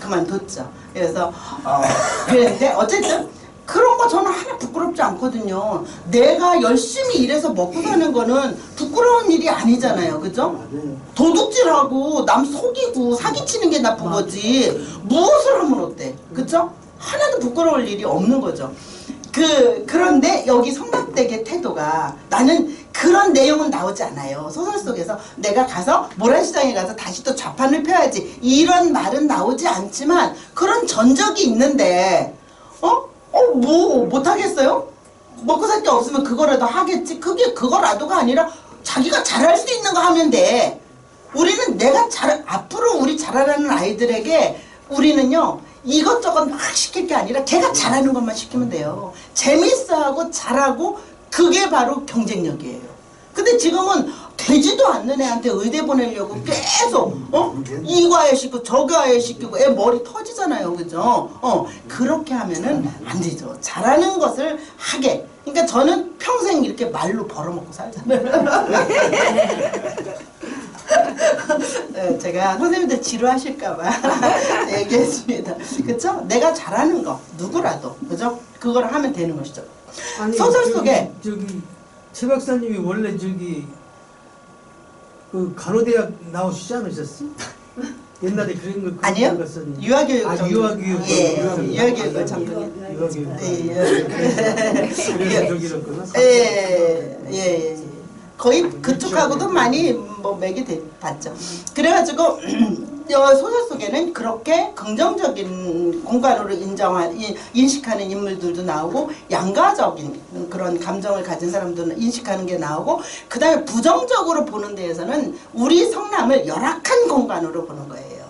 그만뒀죠. 그래서 그랬는데 어쨌든 그런 거 저는 하나 부끄럽지 않거든요. 내가 열심히 일해서 먹고 사는 거는 부끄러운 일이 아니잖아요. 그죠? 도둑질하고 남 속이고 사기치는 게 나쁜 거지. 무엇을 하면 어때? 그죠? 하나도 부끄러울 일이 없는 거죠. 그런데 여기 성납되게 태도가 나는 그런 내용은 나오지 않아요. 소설 속에서 내가 가서 모란시장에 가서 다시 또 좌판을 펴야지 이런 말은 나오지 않지만 그런 전적이 있는데 뭐 못하겠어요? 먹고 살 게 없으면 그거라도 하겠지. 그거라도가 아니라 자기가 잘할 수 있는 거 하면 돼. 우리는 앞으로 우리 자라나는 아이들에게 우리는요 이것저것 막 시킬 게 아니라 걔가 잘하는 것만 시키면 돼요. 재밌어하고 잘하고 그게 바로 경쟁력이에요. 근데 지금은 되지도 않는 애한테 의대 보내려고 계속 이과에 시키고 저과에 시키고 애 머리 터지잖아요. 그죠? 그렇게 하면은 안 되죠. 잘하는 것을 하게. 그러니까 저는 평생 이렇게 말로 벌어먹고 살잖아요. 네, 제가 선생님들 지루하실까봐 얘기했습니다. 그쵸? 내가 잘하는 거 누구라도 그죠? 그걸 하면 되는 것이죠. 아니, 소설 속에 최 박사님이 원래 그 간호대학 나오시지 않으셨어? 옛날에 그런 거 아니요. 유아교육 유아교육. 예, 유아교육을 전공했. 유아교육. 그래서 저기였구나. 예. 거의 그쪽하고도 많이 맥이 봤죠. 그래가지고 소설 속에는 그렇게 긍정적인 공간으로 인식하는 인물들도 나오고 양가적인 그런 감정을 가진 사람들은 인식하는 게 나오고 그 다음에 부정적으로 보는 데에서는 우리 성남을 열악한 공간으로 보는 거예요.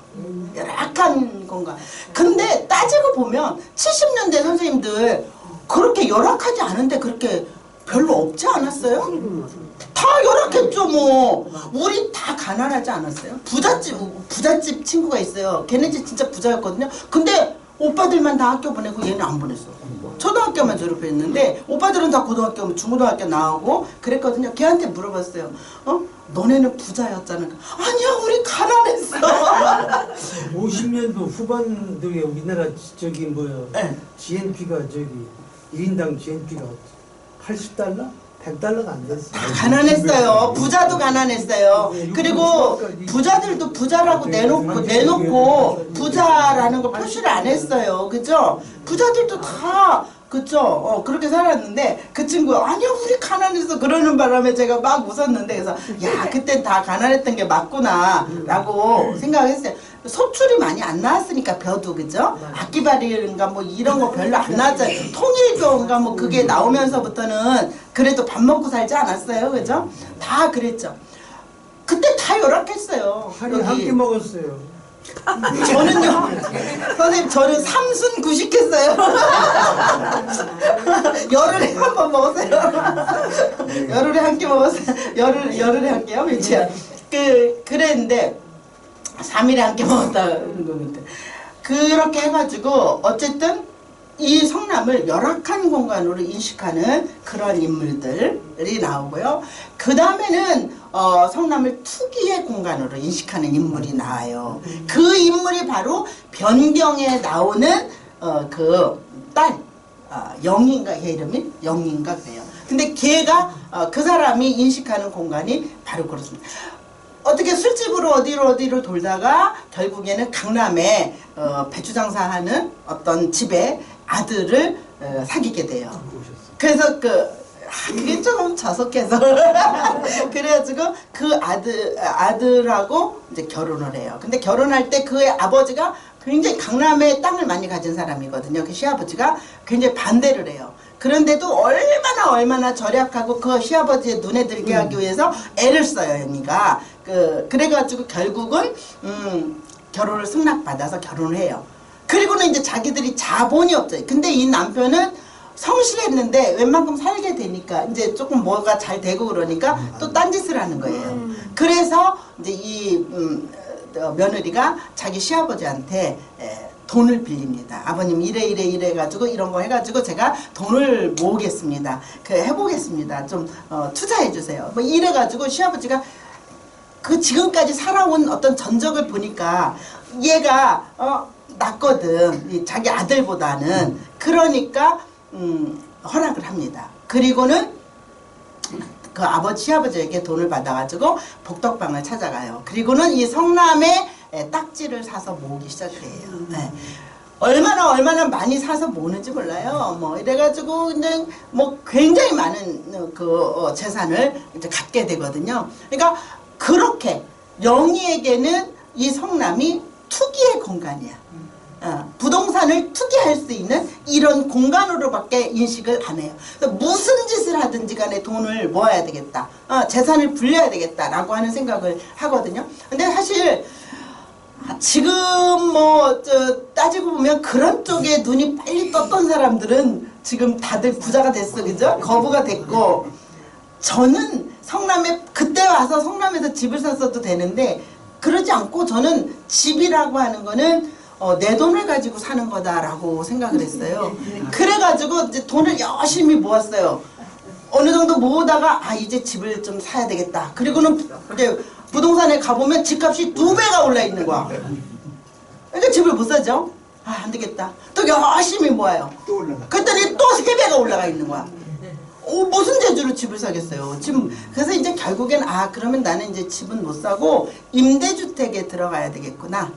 열악한 공간. 근데 따지고 보면 70년대 선생님들 그렇게 열악하지 않은데 그렇게 별로 없지 않았어요? 다 열악했죠 뭐. 우리 다 가난하지 않았어요? 부잣집 친구가 있어요. 걔네 집 진짜 부자였거든요. 근데 오빠들만 다 학교 보내고 얘는 안 보냈어. 초등학교만 졸업했는데 오빠들은 다 고등학교, 중고등학교 나오고 그랬거든요. 걔한테 물어봤어요. 너네는 부자였잖아. 아니야 우리 가난했어. 50년도 후반도에 우리나라 GNP가 1인당 GNP가 80달러? 100달러가 안 됐어요. 가난했어요. 부자도 가난했어요. 그리고 부자들도 부자라고 내놓고 부자라는 거 표시를 안 했어요. 그죠? 부자들도 다 그쵸? 그렇게 살았는데 그 친구가 아니야 우리 가난해서 그러는 바람에 제가 막 웃었는데 그래서 야 그땐 다 가난했던 게 맞구나 라고 생각했어요. 소출이 많이 안 나왔으니까 벼도 그죠? 악기발이인가 뭐 이런 거 별로 안 나왔잖아요. 통일교인가 뭐 그게 나오면서부터는 그래도 밥 먹고 살지 않았어요. 그죠? 다 그랬죠. 그때 다 열악했어요. 하루에 한 끼 먹었어요. 저는요, 선생님, 저는 삼순 구식했어요. 열흘에 한 번 먹었어요. 열흘에 한 끼 먹었어요. 열흘에 한 끼요? 그치요? 그랬는데, 3일에 한 끼 먹었다는 겁니다. 그렇게 해가지고, 어쨌든, 이 성남을 열악한 공간으로 인식하는 그런 인물들이 나오고요. 그 다음에는 성남을 투기의 공간으로 인식하는 인물이 나와요. 그 인물이 바로 변경에 나오는 그 딸, 영인가 걔 이름이? 영인가 그래요. 근데 걔가 그 사람이 인식하는 공간이 바로 그렇습니다. 어떻게 술집으로 어디로 돌다가 결국에는 강남에 배추 장사하는 어떤 집에 아들을 사귀게 돼요. 그래서 그게 조금 자석해서 그래가지고 그 아들하고 이제 결혼을 해요. 근데 결혼할 때 그의 아버지가 굉장히 강남에 땅을 많이 가진 사람이거든요. 그 시아버지가 굉장히 반대를 해요. 그런데도 얼마나 절약하고 그 시아버지의 눈에 들게 하기 위해서 애를 써요, 언니가. 그래가지고 결국은 결혼을 승낙받아서 결혼을 해요. 그리고는 이제 자기들이 자본이 없어요. 근데 이 남편은 성실했는데 웬만큼 살게 되니까 이제 조금 뭐가 잘 되고 그러니까 또 딴짓을 하는 거예요. 그래서 이제 이 며느리가 자기 시아버지한테 돈을 빌립니다. 아버님 이래 가지고 이런 거 해가지고 제가 돈을 모으겠습니다. 해보겠습니다. 좀 투자해 주세요. 뭐 이래 가지고 시아버지가 그 지금까지 살아온 어떤 전적을 보니까 얘가 낫거든. 자기 아들보다는. 그러니까 허락을 합니다. 그리고는 그 아버지 시아버지에게 돈을 받아가지고 복덕방을 찾아가요. 그리고는 이 성남에 딱지를 사서 모으기 시작해요. 네. 얼마나 많이 사서 모으는지 몰라요. 뭐 이래가지고 그냥 뭐 굉장히 많은 그 재산을 이제 갖게 되거든요. 그러니까 그렇게 영희에게는 이 성남이 투기의 공간이야. 부동산을 투기할 수 있는 이런 공간으로밖에 인식을 안 해요. 그래서 무슨 짓을 하든지 간에 돈을 모아야 되겠다. 재산을 불려야 되겠다라고 하는 생각을 하거든요. 근데 사실 지금 뭐 따지고 보면 그런 쪽에 눈이 빨리 떴던 사람들은 지금 다들 부자가 됐어, 그죠? 거부가 됐고, 저는 성남에 그때 와서 성남에서 집을 샀어도 되는데 그러지 않고 저는 집이라고 하는 거는 내 돈을 가지고 사는 거다라고 생각을 했어요. 그래가지고 이제 돈을 열심히 모았어요. 어느 정도 모으다가 이제 집을 좀 사야 되겠다. 그리고는 이제 부동산에 가보면 집값이 2배가 올라 있는 거야. 그러니까 집을 못 사죠. 안 되겠다. 또 열심히 모아요. 그랬더니 또 3배가 올라가 있는 거야. 무슨 재주로 집을 사겠어요. 지금 그래서 이제 결국엔 그러면 나는 이제 집은 못 사고 임대주택에 들어가야 되겠구나.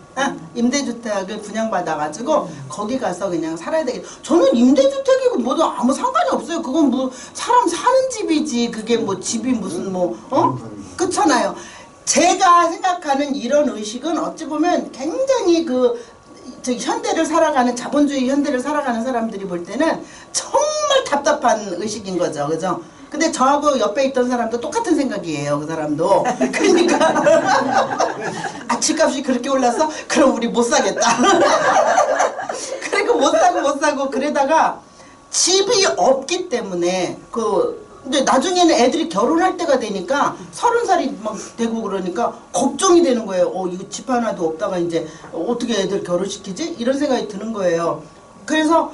임대주택을 분양받아가지고 거기 가서 그냥 살아야 되겠다. 저는 임대주택이고 뭐도 아무 상관이 없어요. 그건 뭐 사람 사는 집이지. 그게 뭐 집이 무슨 그렇잖아요. 제가 생각하는 이런 의식은 어찌 보면 굉장히 현대를 살아가는 자본주의 현대를 살아가는 사람들이 볼 때는 정말 답답한 의식인 거죠, 그죠? 근데 저하고 옆에 있던 사람도 똑같은 생각이에요, 그 사람도. 그러니까 집값이 그렇게 올라서 그럼 우리 못 사겠다. 그리고 못 사고 그러다가 집이 없기 때문에 근데 나중에는 애들이 결혼할 때가 되니까 30살이 막 되고 그러니까 걱정이 되는 거예요. 이거 집 하나도 없다가 이제 어떻게 애들 결혼시키지? 이런 생각이 드는 거예요. 그래서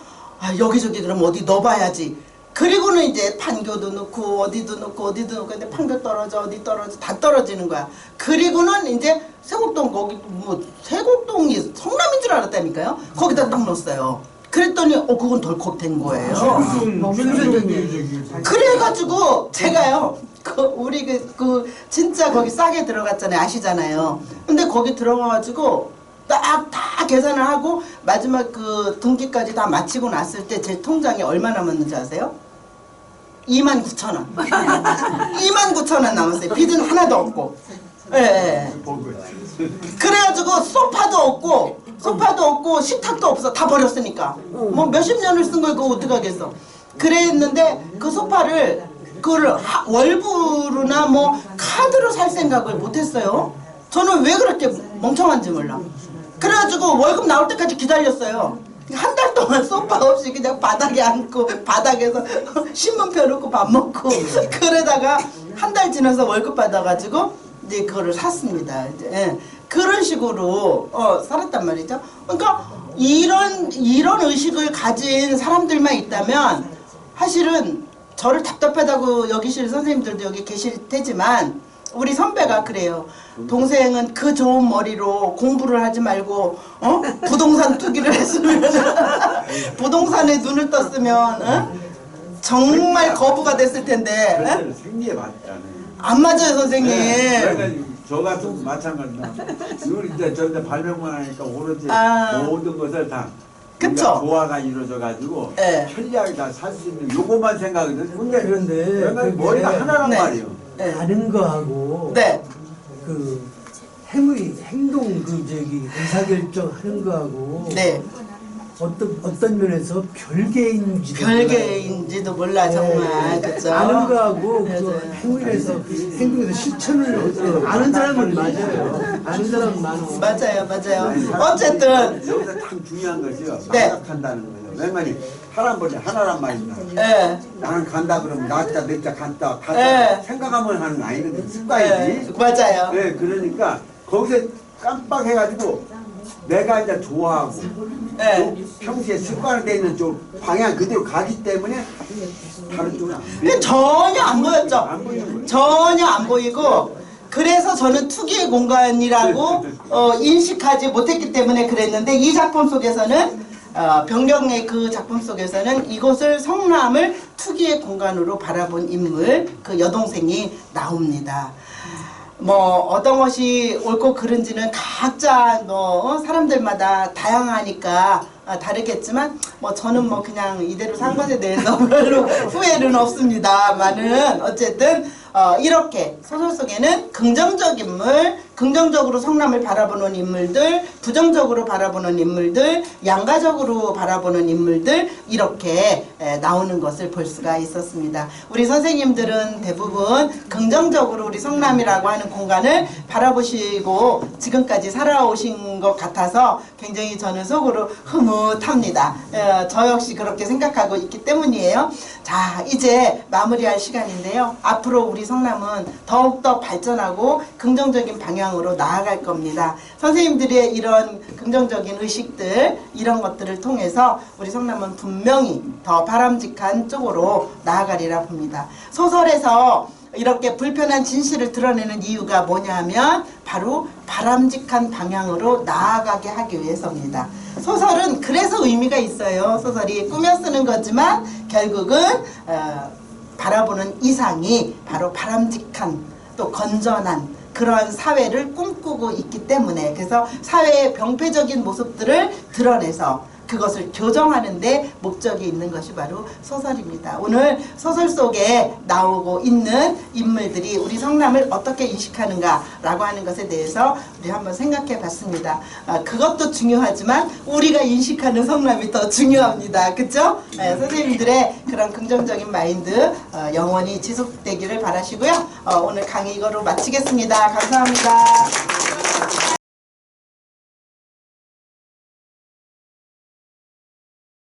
여기저기 그럼 어디 넣어봐야지. 그리고는 이제 판교도 넣고 어디도 넣고 근데 판교 떨어져 어디 떨어져 다 떨어지는 거야. 그리고는 이제 세곡동 거기 세곡동이 성남인 줄 알았다니까요. 거기다 딱 넣었어요. 그랬더니 그건 덜컥 된 거예요. 그래가지고 제가요 우리 진짜 거기 싸게 들어갔잖아요. 아시잖아요. 근데 거기 들어가가지고 다 계산을 하고 마지막 등기까지 다 마치고 났을 때 제 통장에 얼마 남았는지 아세요? 29,000원. 29,000원 남았어요. 빚은 하나도 없고. 예. 그래가지고 소파도 없고 식탁도 없어. 다 버렸으니까. 뭐 몇십 년을 쓴 걸 그거 어떡하겠어. 그랬는데 그 소파를 그거를 월부로나 뭐 카드로 살 생각을 못했어요. 저는 왜 그렇게 멍청한지 몰라. 그래가지고 월급 나올 때까지 기다렸어요. 한 달 동안 소파 없이 그냥 바닥에 앉고 바닥에서 신문 펴놓고 밥 먹고 그러다가 한 달 지나서 월급 받아가지고 이제 그거를 샀습니다. 이제 그런 식으로 살았단 말이죠. 그러니까 이런 의식을 가진 사람들만 있다면 사실은 저를 답답하다고 여기실 선생님들도 여기 계실 테지만 우리 선배가 그래요. 동생은 그 좋은 머리로 공부를 하지 말고 부동산 투기를 했으면 부동산에 눈을 떴으면 정말 거부가 됐을 텐데. 생리에 맞잖아요. 안 맞아요, 선생님. 저 같은 마찬가지나. 이걸 이제 저한테 발명만 하니까 오로지 모든 것을 다 그쵸? 조화가 이루어져가지고 편리하게 다 살 수 있는 요것만 생각하거든. 그런데 머리가 하나란 말이에요. 아는 거하고 행동 의사결정하는 거하고 어떤 면에서 별개인지도 몰라 정말. 그쵸? 아는 거하고 행위에서 실천을 아는 사람은 맞아요. 아는 사람은 맞아요. 어쨌든 여기서 참 중요한 것이요. 생각한다는 거예요. 왜냐면 할아버지 하나란 말입니다. 나는 간다 그러면 나자 내자 간다 가자 생각하면 하는 거 아니거든. 습관이지. 맞아요. 그러니까 거기서 깜빡해가지고 내가 이제 좋아하고 또 평소에 습관화되어 있는 쪽 방향 그대로 가기 때문에 다른 쪽은 전혀 안 보였죠. 전혀 안 보이고 그래서 저는 투기의 공간이라고 인식하지 못했기 때문에 그랬는데 이 작품 속에서는 병경의 그 작품 속에서는 이곳을 성남을 투기의 공간으로 바라본 인물, 그 여동생이 나옵니다. 뭐 어떤 것이 옳고 그른지는 각자 뭐 사람들마다 다양하니까 다르겠지만 뭐 저는 뭐 그냥 이대로 산 것에 대해서 별로 후회는 없습니다만은 어쨌든 이렇게 소설 속에는 긍정적 인물, 긍정적으로 성남을 바라보는 인물들, 부정적으로 바라보는 인물들, 양가적으로 바라보는 인물들 이렇게 나오는 것을 볼 수가 있었습니다. 우리 선생님들은 대부분 긍정적으로 우리 성남이라고 하는 공간을 바라보시고 지금까지 살아오신 것 같아서 굉장히 저는 속으로 흐뭇합니다. 저 역시 그렇게 생각하고 있기 때문이에요. 자, 이제 마무리할 시간인데요. 앞으로 우리 성남은 더욱더 발전하고 긍정적인 방향으로 나아갈 겁니다. 선생님들의 이런 긍정적인 의식들, 이런 것들을 통해서 우리 성남은 분명히 더 바람직한 쪽으로 나아가리라 봅니다. 소설에서 이렇게 불편한 진실을 드러내는 이유가 뭐냐 하면 바로 바람직한 방향으로 나아가게 하기 위해서입니다. 소설은 그래서 의미가 있어요. 소설이 꾸며 쓰는 거지만 결국은 바라보는 이상이 바로 바람직한 또 건전한 그러한 사회를 꿈꾸고 있기 때문에 그래서 사회의 병폐적인 모습들을 드러내서 그것을 교정하는 데 목적이 있는 것이 바로 소설입니다. 오늘 소설 속에 나오고 있는 인물들이 우리 성남을 어떻게 인식하는가라고 하는 것에 대해서 우리 한번 생각해 봤습니다. 그것도 중요하지만 우리가 인식하는 성남이 더 중요합니다. 그렇죠? 선생님들의 그런 긍정적인 마인드 영원히 지속되기를 바라시고요. 오늘 강의 이거로 마치겠습니다. 감사합니다.